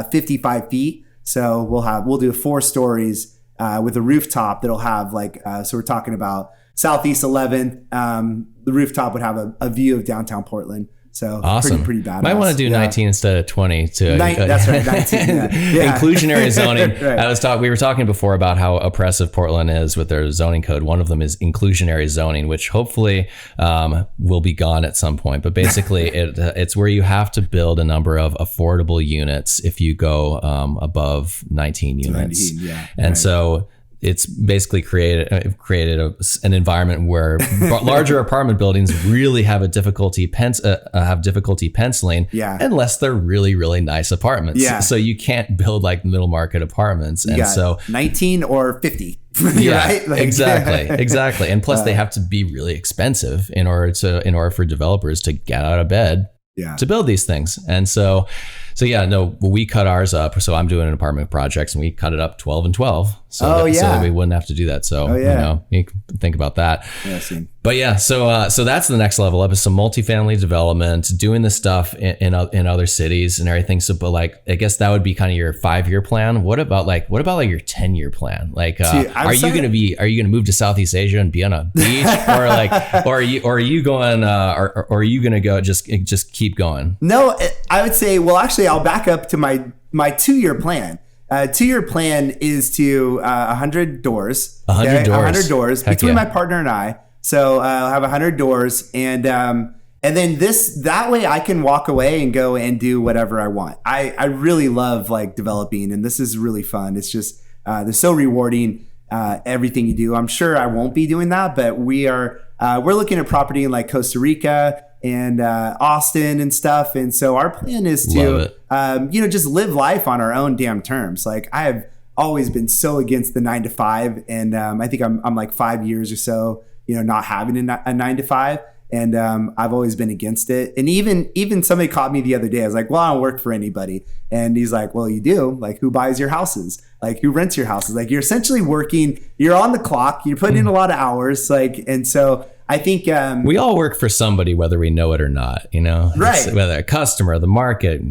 B: 55 feet. So we'll do 4 stories with a rooftop that'll have like so we're talking about Southeast 11th. The rooftop would have a view of downtown Portland. So
C: awesome.
B: Pretty badass.
C: Might want to do 19 instead of 20 to
B: that's right, 19. Yeah.
C: Inclusionary zoning.
B: Right.
C: We were talking before about how oppressive Portland is with their zoning code. One of them is inclusionary zoning, which hopefully will be gone at some point. But basically, it's where you have to build a number of affordable units if you go above 19 units. 19, yeah. And so it's basically created an environment where larger apartment buildings really have difficulty penciling unless they're really, really nice apartments. Yeah. So you can't build like middle market apartments. And so
B: 19 or 50.
C: Yeah,
B: right? Like,
C: exactly. And plus they have to be really expensive in order for developers to get out of bed to build these things. And so we cut ours up. So I'm doing an apartment projects and we cut it up 12 and 12. So that we wouldn't have to do that. So, you can think about that.
B: Yeah,
C: but yeah, so that's the next level up is some multifamily development, doing this stuff in other cities and everything. So, but like, I guess that would be kind of your 5-year plan. What about your 10-year plan? Like, are you going to move to Southeast Asia and be on a beach or are you going to go just keep going?
B: No, I would say, well, actually I'll back up to my 2-year plan. 2-year plan is to 100 doors. 100 doors between my partner and I. So I'll have 100 doors, and then that way I can walk away and go and do whatever I want. I really love like developing, and this is really fun. It's just they're so rewarding. Everything you do. I'm sure I won't be doing that, but we're looking at property in like Costa Rica and Austin and stuff. And so our plan is to just live life on our own damn terms. Like I have always been so against the 9-to-5, and I think I'm like 5 years or so, not having a 9-to-5. And I've always been against it. And even somebody caught me the other day. I was like, well, I don't work for anybody. And he's like, well, you do. Like, who buys your houses? Like, who rents your houses? Like, you're essentially working. You're on the clock. You're putting in a lot of hours. Like, and so I think
C: we all work for somebody, whether we know it or not.
B: Right?
C: Whether a customer, the market.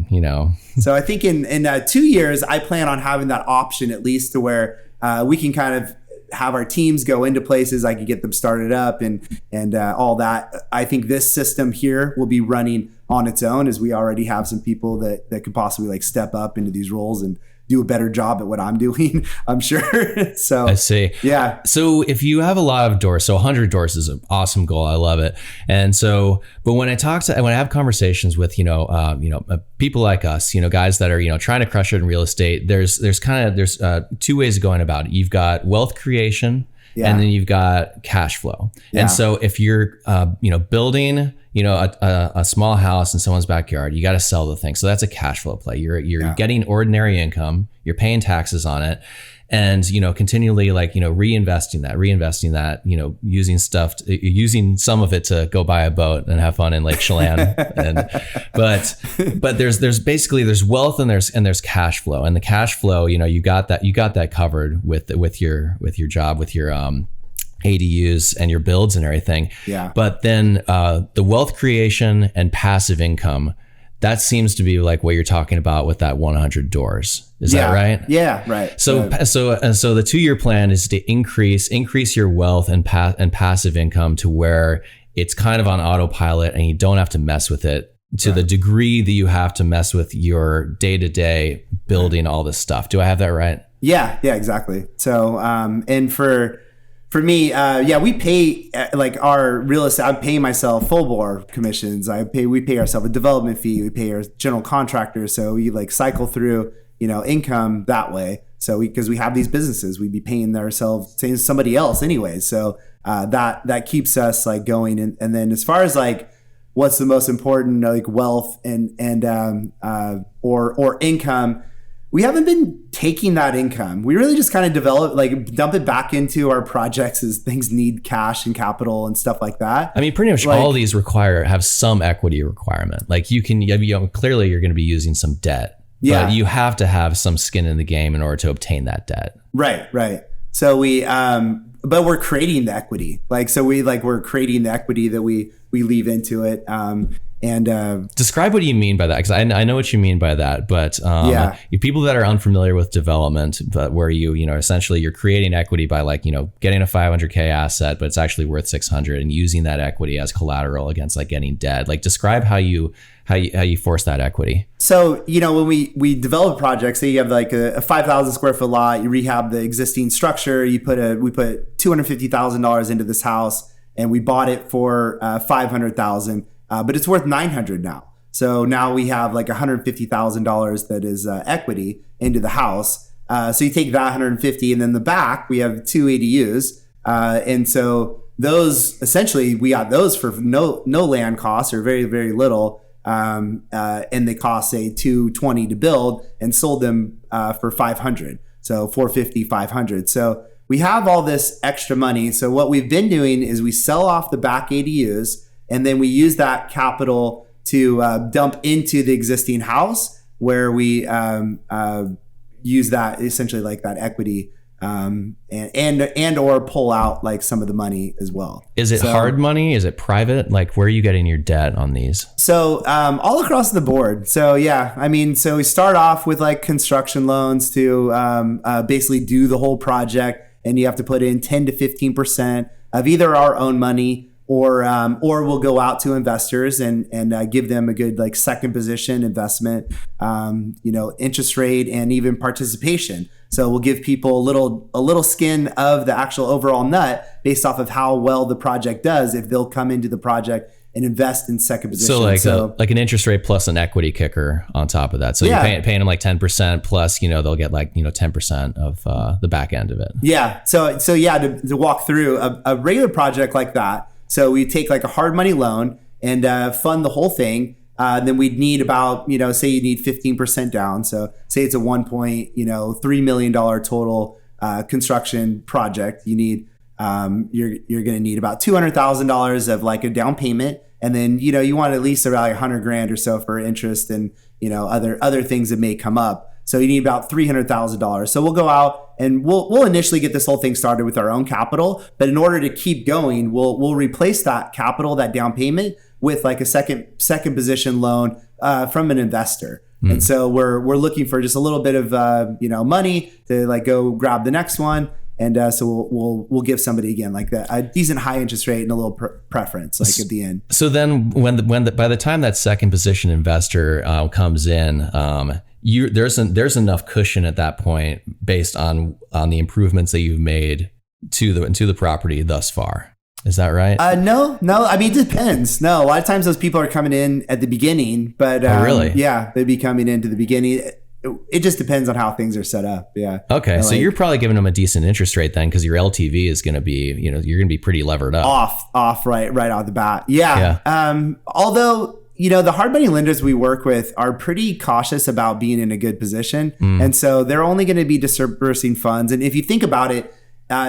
B: So I think in 2 years, I plan on having that option at least to where we can kind of have our teams go into places. I can get them started up and all that. I think this system here will be running on its own, as we already have some people that could possibly like step up into these roles and do a better job at what I'm doing, I'm sure. So
C: I see.
B: Yeah.
C: So if you have a lot of doors, so 100 doors is an awesome goal. I love it. And so, but when I have conversations with, people like us, guys that are, trying to crush it in real estate, there's 2 ways of going about it. You've got wealth creation, and then you've got cash flow. Yeah. And so if you're, building, a small house in someone's backyard, you got to sell the thing. So that's a cash flow play. You're getting ordinary income, you're paying taxes on it, and, continually reinvesting that, using some of it to go buy a boat and have fun in Lake Chelan. But there's wealth and there's cash flow, and the cash flow, you got that covered with your job, with your, ADUs and your builds and everything.
B: Yeah.
C: But then the wealth creation and passive income, that seems to be like what you're talking about with that 100 doors. Is that right?
B: Yeah, right.
C: So the 2-year plan is to increase your wealth and passive income to where it's kind of on autopilot and you don't have to mess with it to the degree that you have to mess with your day-to-day building all this stuff. Do I have that right?
B: Yeah, exactly. So and for For me, we pay like our real estate. I'm paying myself full bore commissions. We pay ourselves a development fee. We pay our general contractor. So we like cycle through, income that way. So because we have these businesses, we'd be paying ourselves, saying somebody else anyway. So that keeps us like going. And then as far as like what's the most important, like wealth or income, we haven't been taking that income. We really just kind of dump it back into our projects as things need cash and capital and stuff like that.
C: I mean, pretty much all these have some equity requirement. Like clearly you're going to be using some debt, but you have to have some skin in the game in order to obtain that debt.
B: Right. So but we're creating the equity. We're creating the equity that we leave into it.
C: Describe what you mean by that, because I know what you mean by that, but people that are unfamiliar with development, but where essentially you're creating equity by getting a $500K asset, but it's actually worth 600 and using that equity as collateral against getting debt. Describe how you force that equity.
B: So, when we develop projects, say you have a 5,000 square foot lot, you rehab the existing structure, we put $250,000 into this house and we bought it for $500,000. But it's worth 900 now. So now we have $150,000 that is equity into the house. So you take that 150, and then the back we have 2 ADUs, and so those essentially we got those for no land costs or very very little, and they cost say $220 to build, and sold them for 500. So 450, 500. So we have all this extra money. So what we've been doing is we sell off the back ADUs. And then we use that capital to dump into the existing house, where we use that essentially that equity and or pull out some of the money as well.
C: Is it hard money? Is it private? Where are you getting your debt on these?
B: So all across the board. So so we start off with construction loans to basically do the whole project, and you have to put in 10 to 15% of either our own money, or we'll go out to investors and give them a good second position investment, interest rate and even participation. So we'll give people a little skin of the actual overall nut based off of how well the project does if they'll come into the project and invest in second position.
C: So an interest rate plus an equity kicker on top of that. So you're paying them 10% plus, they'll get 10% of the back end of it. Yeah.
B: So to walk through a regular project like that. So we take a hard money loan and fund the whole thing. Then we'd need about, say you need 15% down. So say it's a $1.3 million total construction project. You need you're going to need about $200,000 of a down payment, and then you want at least around $100,000 or so for interest and other things that may come up. So you need about $300,000. So we'll go out and we'll initially get this whole thing started with our own capital. But in order to keep going, we'll replace that capital, that down payment, with a second position loan from an investor. And so we're looking for just a little bit of money to go grab the next one. And so we'll give somebody again a decent high interest rate and a little preference at the end.
C: So then by the time that second position investor comes in, there's enough cushion at that point based on the improvements that you've made to the property thus far. Is that right?
B: No. I mean, it depends. No, a lot of times those people are coming in at the beginning, but
C: really?
B: Yeah, they'd be coming into the beginning. It just depends on how things are set up. Yeah.
C: Okay. So you're probably giving them a decent interest rate then, because your LTV is going to be, you're going to be pretty levered up.
B: Off right out the bat. Yeah. Although, the hard money lenders we work with are pretty cautious about being in a good position. And so they're only going to be disbursing funds. And if you think about it,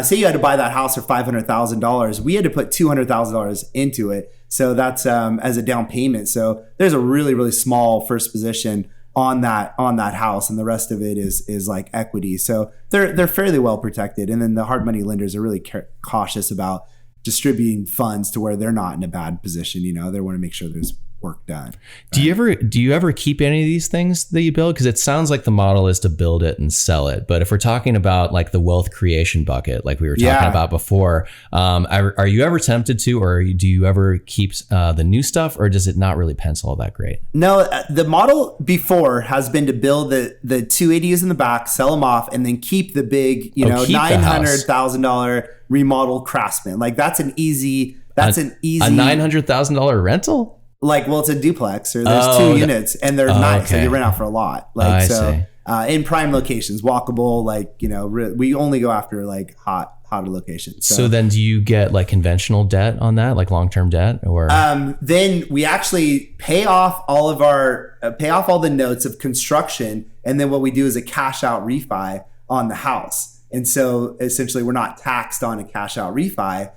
B: say you had to buy that house for $500,000, we had to put $200,000 into it. So that's as a down payment. So there's a really, really small first position on that house, and the rest of it is equity. So they're fairly well protected. And then the hard money lenders are really cautious about distributing funds to where they're not in a bad position. They want to make sure there's work done.
C: Do you ever keep any of these things that you build? Because it sounds like the model is to build it and sell it. But if we're talking about like the wealth creation bucket, like we were talking about before, are you ever tempted to, or do you ever keep the new stuff, or does it not really pencil all that great?
B: No, the model before has been to build the two ADUs in the back, sell them off, and then keep the big, $900,000 remodel Craftsman. Like that's an easy a
C: $900,000 rental.
B: Like, well, it's a duplex, or there's two units, and they're nice. Okay. So you rent out for a lot. Like in prime locations, walkable. Like we only go after like hotter locations.
C: So then, do you get like conventional debt on that, like long term debt, or?
B: Then we actually pay off all the notes of construction, and then what we do is a cash out refi on the house. And so essentially, we're not taxed on a cash out refi.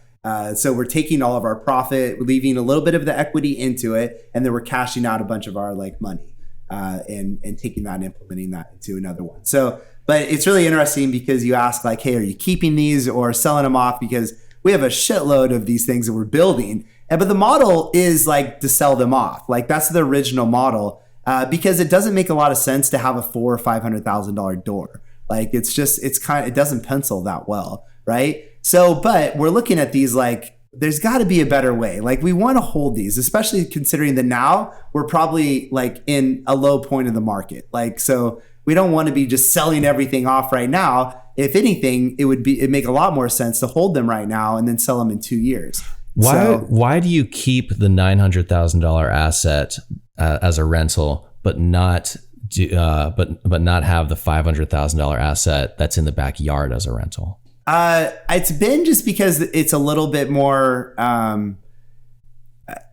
B: So we're taking all of our profit, leaving a little bit of the equity into it, and then we're cashing out a bunch of our like money, and taking that and implementing that into another one. So, but it's really interesting because you ask like, hey, are you keeping these or selling them off? Because we have a shitload of these things that we're building, but the model is like to sell them off. Like that's the original model, because it doesn't make a lot of sense to have a $400,000 or $500,000 door. Like it doesn't pencil that well, right? So, but we're looking at these like, there's got to be a better way. Like we want to hold these, especially considering that now we're probably like in a low point of the market. Like, so we don't want to be just selling everything off right now. If anything, it'd make a lot more sense to hold them right now and then sell them in 2 years.
C: Why do you keep the $900,000 asset as a rental, but not have the $500,000 asset that's in the backyard as a rental?
B: It's been just because it's a little bit more,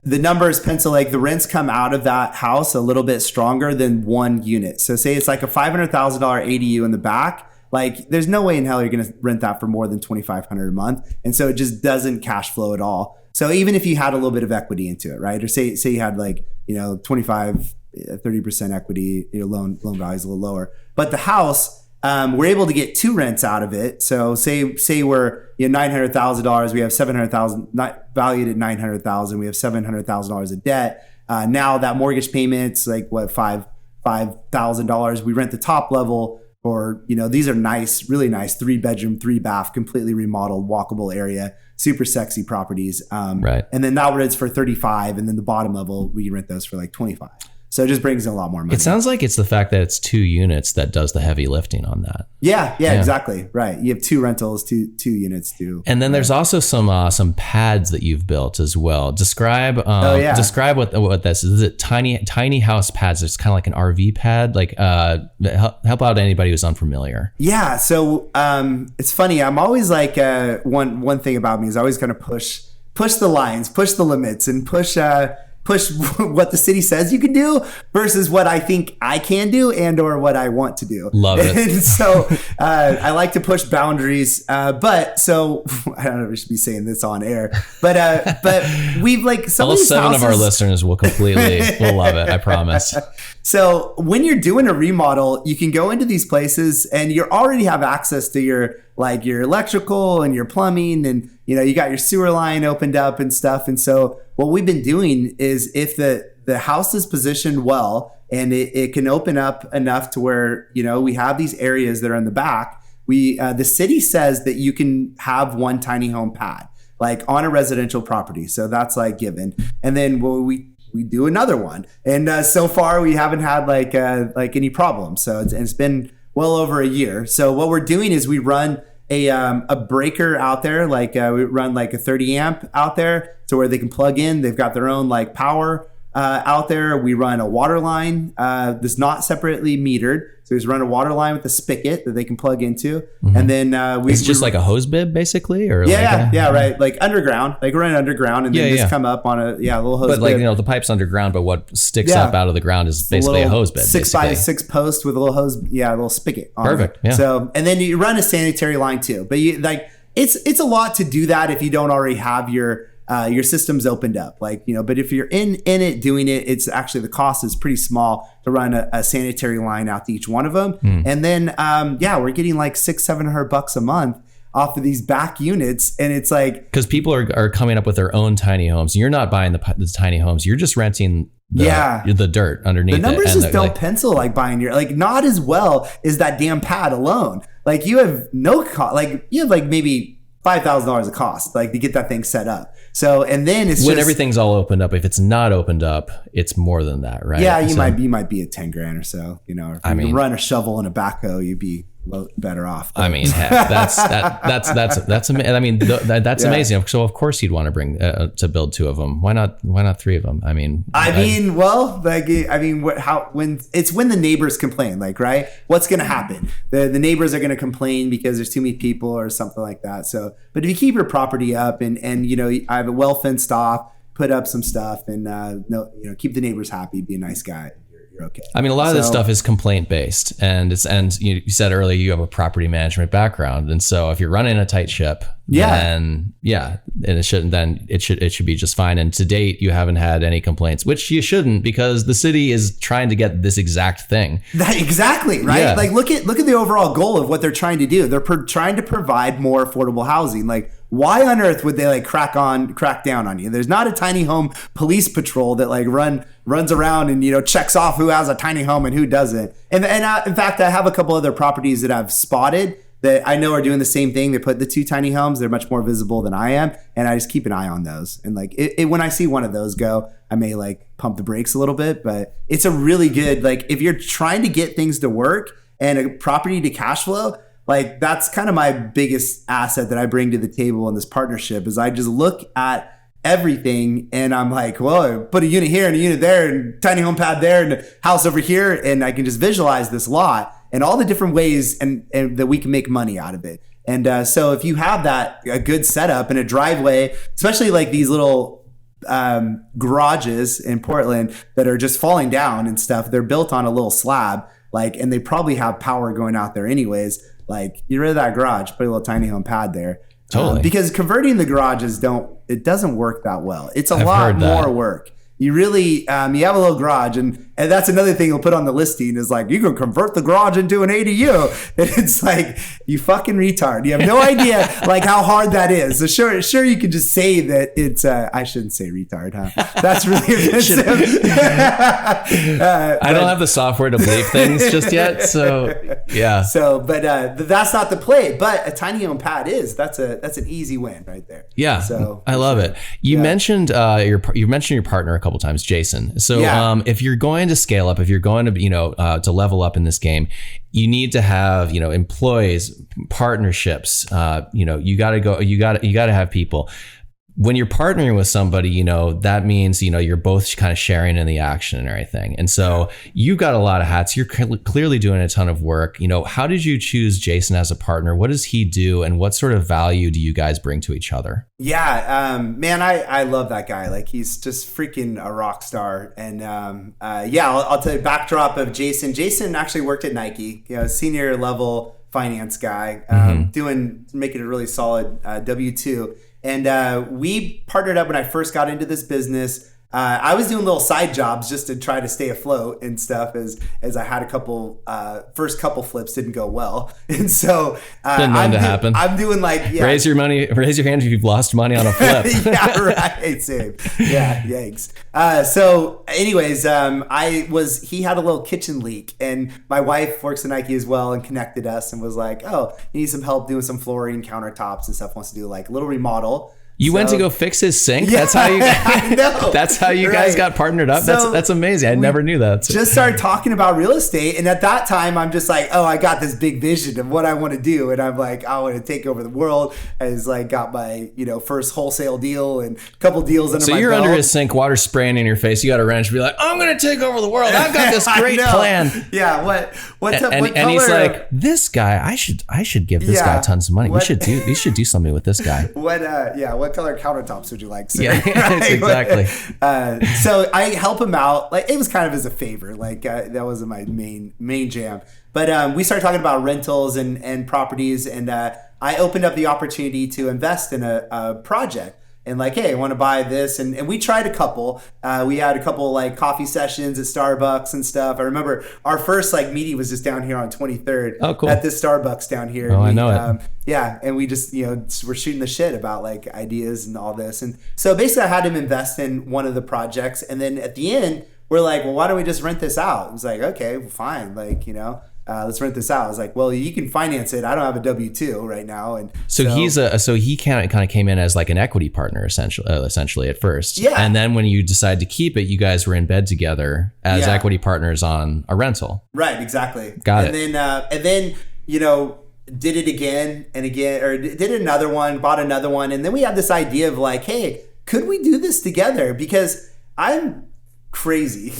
B: the numbers pencil, like the rents come out of that house a little bit stronger than one unit. So say it's like a $500,000 ADU in the back, like there's no way in hell you're going to rent that for more than $2,500 a month. And so it just doesn't cash flow at all. So even if you had a little bit of equity into it, right? Or say you had like, 30% equity, your loan value is a little lower, but the house, we're able to get two rents out of it. So say we're $900,000, we have $700,000 not valued at $900,000, we have $700,000 of debt. Now that mortgage payment's like what, $5,000. We rent the top level for, these are nice, really nice 3-bedroom, 3-bath, completely remodeled, walkable area, super sexy properties.
C: Right.
B: And then that rents for $35,000, and then the bottom level we can rent those for like $25,000. So it just brings in a lot more money.
C: It sounds like it's the fact that it's 2 units that does the heavy lifting on that.
B: Yeah, exactly. Right. You have 2 rentals, two units too.
C: And then there's also some pads that you've built as well. Describe what this is. Is it tiny house pads? It's kind of like an RV pad. Like help out anybody who's unfamiliar.
B: Yeah. So it's funny. I'm always like one thing about me is I always kind of push the lines, push the limits, and push what the city says you can do versus what I think I can do and or what I want to do.
C: Love it.
B: And so I like to push boundaries. But so I don't know if I should be saying this on air, but we've like some
C: all
B: of these
C: 7
B: houses,
C: of our listeners will love it. I promise.
B: So when you're doing a remodel, you can go into these places and you already have access to your electrical and your plumbing, and you got your sewer line opened up and stuff. And so what we've been doing is if the house is positioned well and it can open up enough to where we have these areas that are in the back, the city says that you can have one tiny home pad like on a residential property. So that's like given. And then we do another one, and so far we haven't had like any problems. So it's been well over a year. So what we're doing is we run a breaker out there, like we run like a 30 amp out there to where they can plug in. They've got their own like power out there. We run a water line that's not separately metered. So we just run a water line with a spigot that they can plug into. Mm-hmm. And then
C: it's just like a hose bib basically, or
B: right. Like underground, like run underground and then just come up on a little hose bib.
C: But like, the pipe's underground, but what sticks up out of the ground is basically a hose bib.
B: 6x6 post with a little hose, a little spigot on
C: Perfect.
B: it.
C: Yeah.
B: So, and then you run a sanitary line too. But it's a lot to do that if you don't already have your system's opened up, but if you're in it doing it, it's actually the cost is pretty small to run a sanitary line out to each one of them. And then we're getting like $600-700 a month off of these back units, and it's like
C: because people are coming up with their own tiny homes. You're not buying the tiny homes, you're just renting the dirt underneath
B: the numbers
C: it.
B: just don't pencil like buying your, like not as well as that damn pad alone. Like you have no cost, like you have like maybe $5,000 of cost, like to get that thing set up. So, and then it's
C: when everything's all opened up. If it's not opened up, it's more than that, right?
B: Yeah, you might be at 10 grand or so. You know, if you run a shovel and a backhoe, you'd be better off. But.
C: I mean, heck, that's I mean, that's amazing. So of course you'd want to bring to build two of them. Why not three of them? I mean, when the neighbors complain, like, right? What's going to happen? The neighbors are going to complain because there's too many people or something like that. So, but if you keep your property up and you know, I have it well fenced off, put up some stuff and keep the neighbors happy, be a nice guy. Okay. I mean, a lot of this stuff is complaint based, and you said earlier you have a property management background, and so if you're running a tight ship, then it should be just fine. And to date, you haven't had any complaints, which you shouldn't, because the city is trying to get this exact thing.
B: Exactly, right? Yeah. Like look at the overall goal of what they're trying to do. They're trying to provide more affordable housing. Like, why on earth would they like crack down on you? There's not a tiny home police patrol that like runs around and, you know, checks off who has a tiny home and who doesn't. And in fact, I have a couple other properties that I've spotted that I know are doing the same thing. They put the two tiny homes. They're much more visible than I am. And I just keep an eye on those. And like when I see one of those go, I may like pump the brakes a little bit, but it's a really good, like if you're trying to get things to work and a property to cash flow, like that's kind of my biggest asset that I bring to the table in this partnership is I just look at everything and I'm like, well, put a unit here and a unit there and tiny home pad there and a house over here. And I can just visualize this lot and all the different ways and that we can make money out of it. And so if you have a good setup and a driveway, especially like these little garages in Portland that are just falling down and stuff, they're built on a little slab, like, and they probably have power going out there anyways. Like, get rid of that garage, put a little tiny home pad there.
C: Totally.
B: Because converting the garages doesn't work that well. It's a lot more work. You really, you have a little garage and that's another thing you'll put on the listing is like, you can convert the garage into an ADU. And it's like, you fucking retard. You have no idea like how hard that is. So sure you could just say that it's, I shouldn't say retard, huh? That's really offensive.
C: I don't have the software to believe things just yet. So yeah.
B: So, but that's not the play, but a tiny home pad that's an easy win right there.
C: Yeah. So I love it. You mentioned your partner a couple times, Jason. So if you're going to scale up, if you're going to, to level up in this game, you need to have, employees, partnerships, you got to have people. When you're partnering with somebody, that means, you're both kind of sharing in the action and everything. And so you got a lot of hats. You're clearly doing a ton of work. How did you choose Jason as a partner? What does he do? And what sort of value do you guys bring to each other? Yeah,
B: man, I love that guy. Like he's just freaking a rock star. And I'll tell you backdrop of Jason. Jason actually worked at Nike, senior level finance guy, making a really solid W-2. And we partnered up when I first got into this business. I was doing little side jobs just to try to stay afloat and stuff as I had a couple, first couple flips didn't go well. And so
C: I'm
B: doing like,
C: raise your hand if you've lost money on a flip.
B: Yeah, right. Same. Yeah. Yikes. So anyways, he had a little kitchen leak and my wife works at Nike as well and connected us and was like, oh, you need some help doing some flooring, countertops and stuff, wants to do like a little remodel.
C: You went to go fix his sink? Yeah, that's how you guys got partnered up? So that's amazing. I never knew that.
B: Just started talking about real estate. And at that time, I'm just like, I got this big vision of what I want to do. And I'm like, I want to take over the world. I was like, got my, first wholesale deal and a couple deals under my belt.
C: So you're under his sink, water spraying in your face. You got a wrench, be like, I'm going to take over the world. I've got this great plan.
B: Yeah. What's up?
C: And he's like, this guy, I should give this guy tons of money. We should do something with this guy.
B: What color countertops would you like, sir?
C: Yeah, exactly.
B: So I help him out. Like it was kind of as a favor. Like that wasn't my main jam. But we started talking about rentals and properties, and I opened up the opportunity to invest in a project. And like, hey, I want to buy this. And we tried a couple. We had a couple like coffee sessions at Starbucks and stuff. I remember our first like meeting was just down here on 23rd at this Starbucks down here.
C: I know it.
B: Yeah. And we just, we're shooting the shit about like ideas and all this. And so basically I had him invest in one of the projects. And then at the end, we're like, well, why don't we just rent this out? It was like, okay, well, fine. Like, let's rent this out. I was like, well, you can finance it. I don't have a W-2 right now. And
C: so he kind of came in as like an equity partner essentially at first.
B: Yeah.
C: And then when you decided to keep it, you guys were in bed together as equity partners on a rental.
B: Right. Exactly.
C: Got it.
B: And then, did it again and again, or did another one, bought another one. And then we had this idea of like, hey, could we do this together? Because I'm crazy.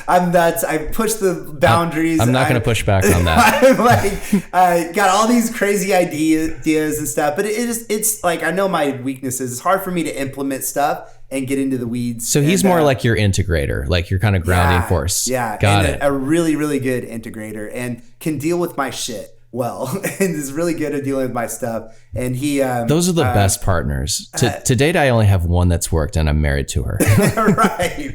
B: I'm nuts. I push the boundaries.
C: I'm not going to push back on that.
B: I'm like, I got all these crazy ideas and stuff, but it's like, I know my weaknesses. It's hard for me to implement stuff and get into the weeds.
C: So he's more like your integrator, like your kind of grounding force.
B: Yeah.
C: Got it.
B: A really, really good integrator and can deal with my shit well, and is really good at dealing with my stuff. And he
C: those are the best partners. To date, I only have one that's worked, and I'm married to her.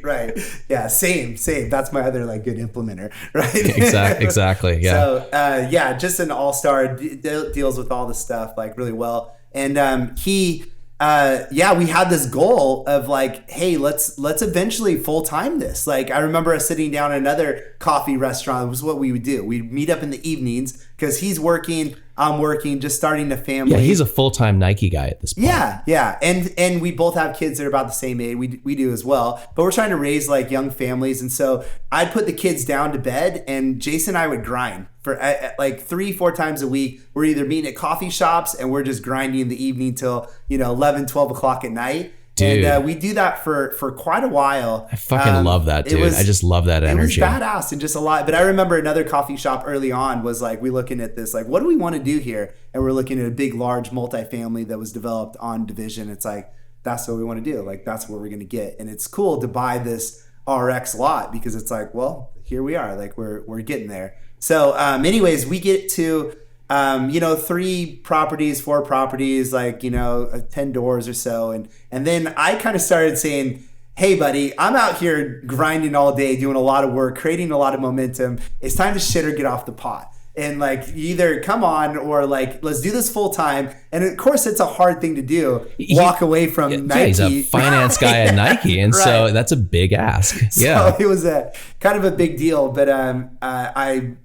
B: right. Yeah, same. That's my other like good implementer, right?
C: Exactly. Yeah.
B: So just an all-star, deals with all the stuff like really well. And he we had this goal of like, hey, let's eventually full-time this. Like, I remember us sitting down at another coffee restaurant. It was what we would do. We'd meet up in the evenings because he's working, I'm working, just starting a family.
C: Yeah, he's a full-time Nike guy at this point.
B: Yeah. And we both have kids that are about the same age. We do as well. But we're trying to raise like young families. And so I'd put the kids down to bed and Jason and I would grind for like 3-4 times a week. We're either meeting at coffee shops and we're just grinding in the evening till 11, 12 o'clock at night.
C: Dude.
B: And we do that for quite a while.
C: I fucking love that, dude. I just love that energy.
B: It was badass and just a lot. But I remember another coffee shop early on was like, we looking at this, like, what do we want to do here? And we're looking at a big, large multifamily that was developed on Division. It's like, that's what we want to do. Like, that's what we're going to get. And it's cool to buy this RX lot because it's like, well, here we are. Like, we're getting there. So anyways, we get to 3 properties, 4 properties, like, 10 doors or so. And then I kind of started saying, hey, buddy, I'm out here grinding all day, doing a lot of work, creating a lot of momentum. It's time to shit or get off the pot. And like, either come on or like, let's do this full time. And of course, it's a hard thing to do. Walk away from Nike.
C: He's a finance guy at Nike. And right. So that's a big ask. Yeah.
B: So it was a kind of a big deal. But I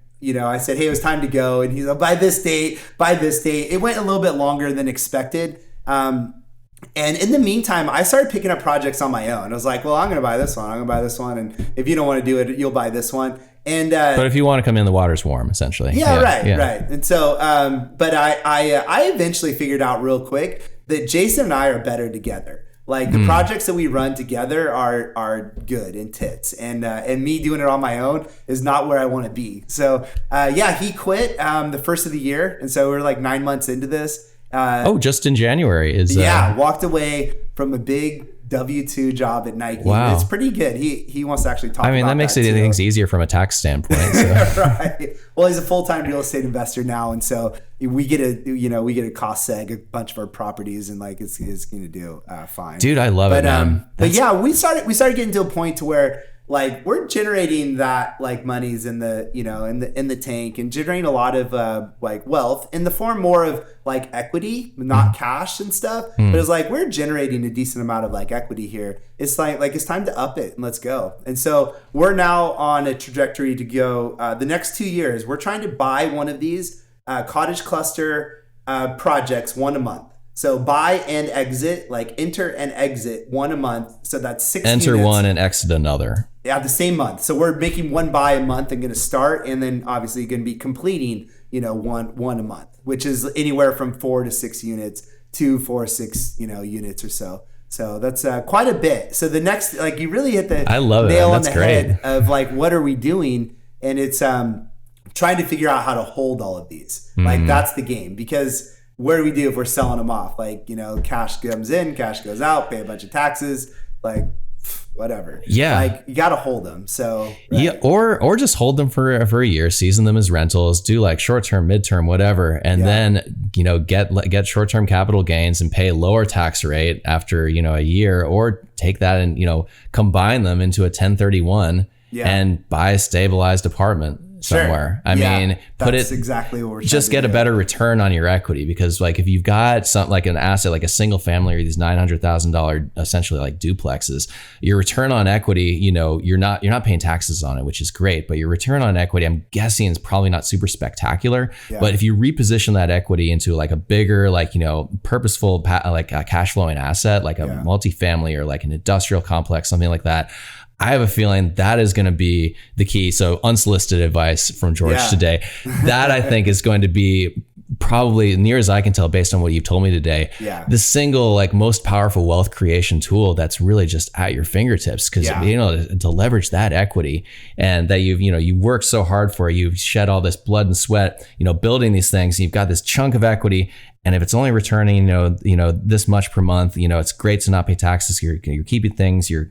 B: said, hey, it was time to go. And he's like, by this date. It went a little bit longer than expected. And in the meantime, I started picking up projects on my own. I was like, well, I'm going to buy this one. And if you don't want to do it, you'll buy this one. And
C: but if you want to come in, the water's warm, essentially.
B: Yeah, right. And so, but I eventually figured out real quick that Jason and I are better together. Like the projects that we run together are good and tits, and me doing it on my own is not where I want to be. So he quit the first of the year, and so we're like 9 months into this.
C: Just in January
B: walked away from a big W-2 job at Nike.
C: Wow.
B: It's pretty good. He wants to actually talk about that.
C: I mean, that makes things easier from a tax standpoint. So.
B: Right. Well, he's a full-time real estate investor now, and so we get a cost seg a bunch of our properties, and like it's going to do fine.
C: Dude, I love it, man.
B: But yeah, we started getting to a point to where like we're generating that like monies in the in the tank and generating a lot of like wealth in the form more of like equity, not cash and stuff. But it's like we're generating a decent amount of like equity here. It's like it's time to up it and let's go. And so we're now on a trajectory to go the next 2 years. We're trying to buy one of these cottage cluster projects, one a month. So buy and exit, like enter and exit one a month. So that's 6
C: Enter
B: units.
C: One and exit another.
B: Yeah, the same month. So we're making one buy a month and going to start, and then obviously going to be completing, one a month, which is anywhere from 4 to 6 units, 2, 4, 6, units or so. So that's quite a bit. So the next, like you really hit the nail on the head of like, what are we doing? And it's trying to figure out how to hold all of these. Like that's the game, because what do we do if we're selling them off? Like, cash comes in, cash goes out, pay a bunch of taxes, like whatever. Yeah. Like you got to hold them. So, right.
C: Yeah. Or just hold them for a year, season them as rentals, do like short-term, midterm, whatever. And then, get short-term capital gains and pay a lower tax rate after, a year, or take that and, combine them into a 1031 and buy a stabilized apartment. somewhere. I mean,
B: that's exactly what we're
C: just get a better return on your equity, because like if you've got something like an asset, like a single family or these $900,000 essentially like duplexes, your return on equity, you know, you're not paying taxes on it, which is great, but your return on equity, I'm guessing, is probably not super spectacular. But if you reposition that equity into like a bigger, like, you know, purposeful, like a cash flowing asset, like a multifamily or like an industrial complex, something like that, I have a feeling that is going to be the key. So unsolicited advice from George today, that I think is going to be probably, near as I can tell based on what you've told me today, the single like most powerful wealth creation tool that's really just at your fingertips. Because you know, to leverage that equity, and that you worked so hard for, you've shed all this blood and sweat, you know, building these things, you've got this chunk of equity. And if it's only returning, you know, this much per month, you know, it's great to not pay taxes. You're keeping things, you're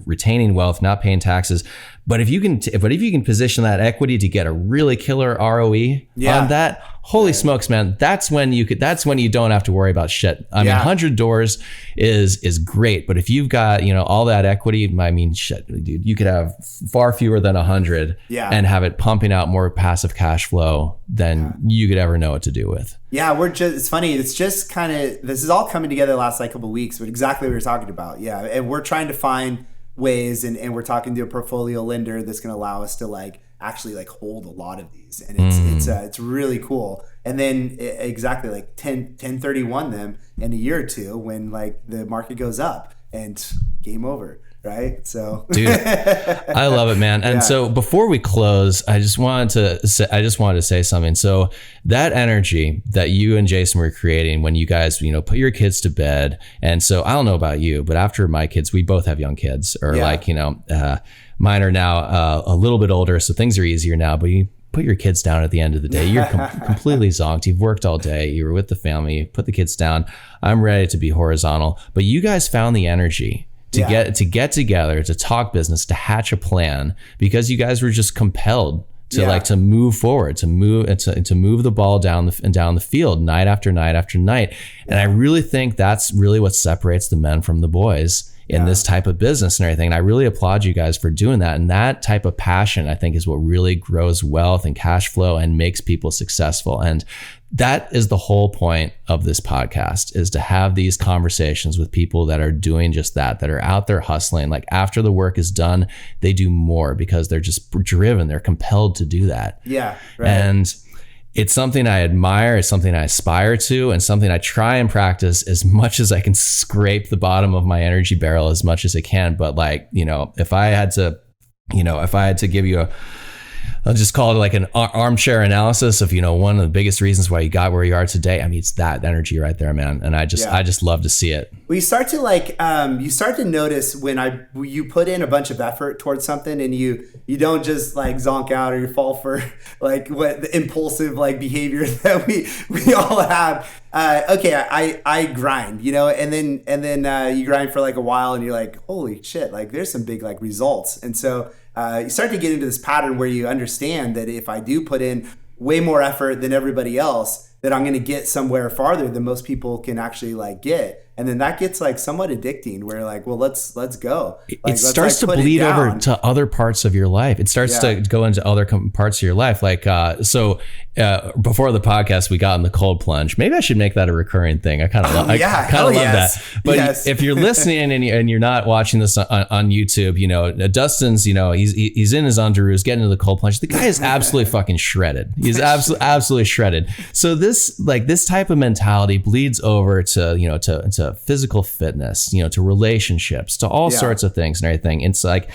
C: retaining wealth, not paying taxes. But if you can position that equity to get a really killer ROE on that, holy smokes, man, that's when you don't have to worry about shit. I mean, 100 doors is great, but if you've got, you know, all that equity, I mean, shit, dude, you could have far fewer than 100 and have it pumping out more passive cash flow than you could ever know what to do with.
B: Yeah, it's funny. It's just kind of, this is all coming together the last like couple of weeks, but exactly what we were talking about. Yeah. And we're trying to find ways, and we're talking to a portfolio lender that's going to allow us to like actually like hold a lot of these. And it's really cool. And then exactly like 1031 them in a year or two when like the market goes up, and game over. Right. So,
C: dude, I love it, man. And so before we close, I just wanted to say something. So that energy that you and Jason were creating when you guys, you know, put your kids to bed. And so I don't know about you, but after my kids, we both have young kids, or like, you know, mine are now a little bit older, so things are easier now, but you put your kids down at the end of the day, you're completely zonked. You've worked all day. You were with the family, you put the kids down. I'm ready to be horizontal, but you guys found the energy to get together, to talk business, to hatch a plan, because you guys were just compelled to like to move forward, to move the ball down the field night after night after night. And I really think that's really what separates the men from the boys in this type of business and everything. And I really applaud you guys for doing that. And that type of passion, I think, is what really grows wealth and cash flow and makes people successful. And that is the whole point of this podcast, is to have these conversations with people that are doing just that are out there hustling. Like after the work is done, they do more because they're just driven. They're compelled to do that.
B: Yeah. Right.
C: And it's something I admire. It's something I aspire to, and something I try and practice as much as I can. Scrape the bottom of my energy barrel as much as I can. But like, you know, if I had to give you I'll just call it like an armchair analysis of, you know, one of the biggest reasons why you got where you are today. I mean, it's that energy right there, man. And I just love to see it.
B: Well, you start to notice when you put in a bunch of effort towards something, and you don't just like zonk out, or you fall for like what the impulsive like behavior that we all have. I grind, you know, and then you grind for like a while, and you're like, holy shit, like there's some big like results. And so you start to get into this pattern where you understand that if I do put in way more effort than everybody else, that I'm going to get somewhere farther than most people can actually like get. And then that gets like somewhat addicting, where like, well, let's go. Like,
C: it starts to bleed over to other parts of your life. It starts to go into other parts of your life. Like, before the podcast, we got in the cold plunge. Maybe I should make that a recurring thing. I kind of love that. But if you're listening and you're not watching this on YouTube, you know, Dustin's, you know, he's in his underoos getting into the cold plunge. The guy is absolutely fucking shredded. He's absolutely shredded. So this type of mentality bleeds over to, you know, to physical fitness, you know, to relationships, to all sorts of things and everything. It's like,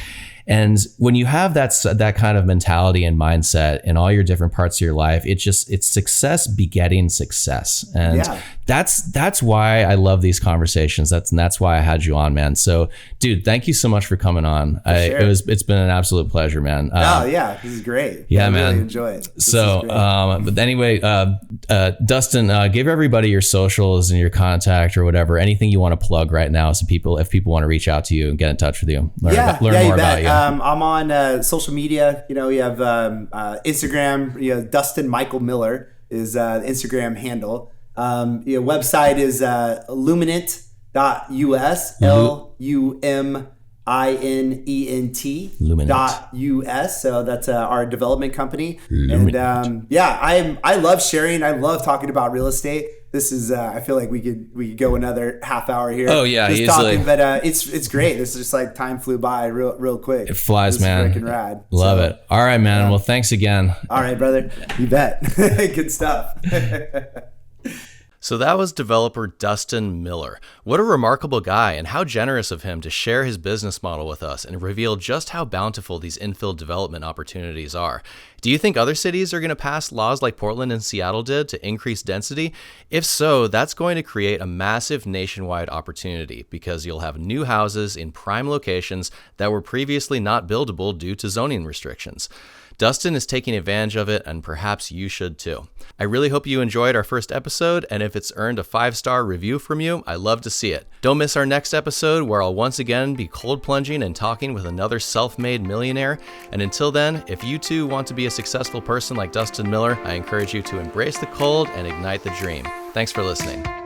C: and when you have that kind of mentality and mindset in all your different parts of your life, it's success begetting success. And that's why I love these conversations. That's why I had you on, man. So dude, thank you so much for coming on. It's been an absolute pleasure, man.
B: This is great.
C: Yeah, man.
B: Really enjoy it.
C: But anyway, Dustin, give everybody your socials and your contact or whatever, anything you want to plug right now, so if people want to reach out to you and get in touch with you, learn more about you.
B: I'm on social media. You know, we have Instagram. You know, Dustin Michael Miller is the Instagram handle. Website is luminant.us, INENT.us. So that's our development company. And I love sharing. I love talking about real estate. This is I feel like we could go another half hour here.
C: Oh yeah,
B: just
C: easily.
B: Talking, but it's great. This is just like time flew by real quick.
C: It flies, man.
B: Freaking rad.
C: Love it. All right, man. Yeah. Well, thanks again.
B: All right, brother. You bet. Good stuff.
C: So that was developer Dustin Miller. What a remarkable guy, and how generous of him to share his business model with us and reveal just how bountiful these infill development opportunities are. Do you think other cities are going to pass laws like Portland and Seattle did to increase density? If so, that's going to create a massive nationwide opportunity because you'll have new houses in prime locations that were previously not buildable due to zoning restrictions. Dustin is taking advantage of it, and perhaps you should too. I really hope you enjoyed our first episode, and if it's earned a 5-star review from you, I love to see it. Don't miss our next episode, where I'll once again be cold plunging and talking with another self-made millionaire. And until then, if you too want to be a successful person like Dustin Miller, I encourage you to embrace the cold and ignite the dream. Thanks for listening.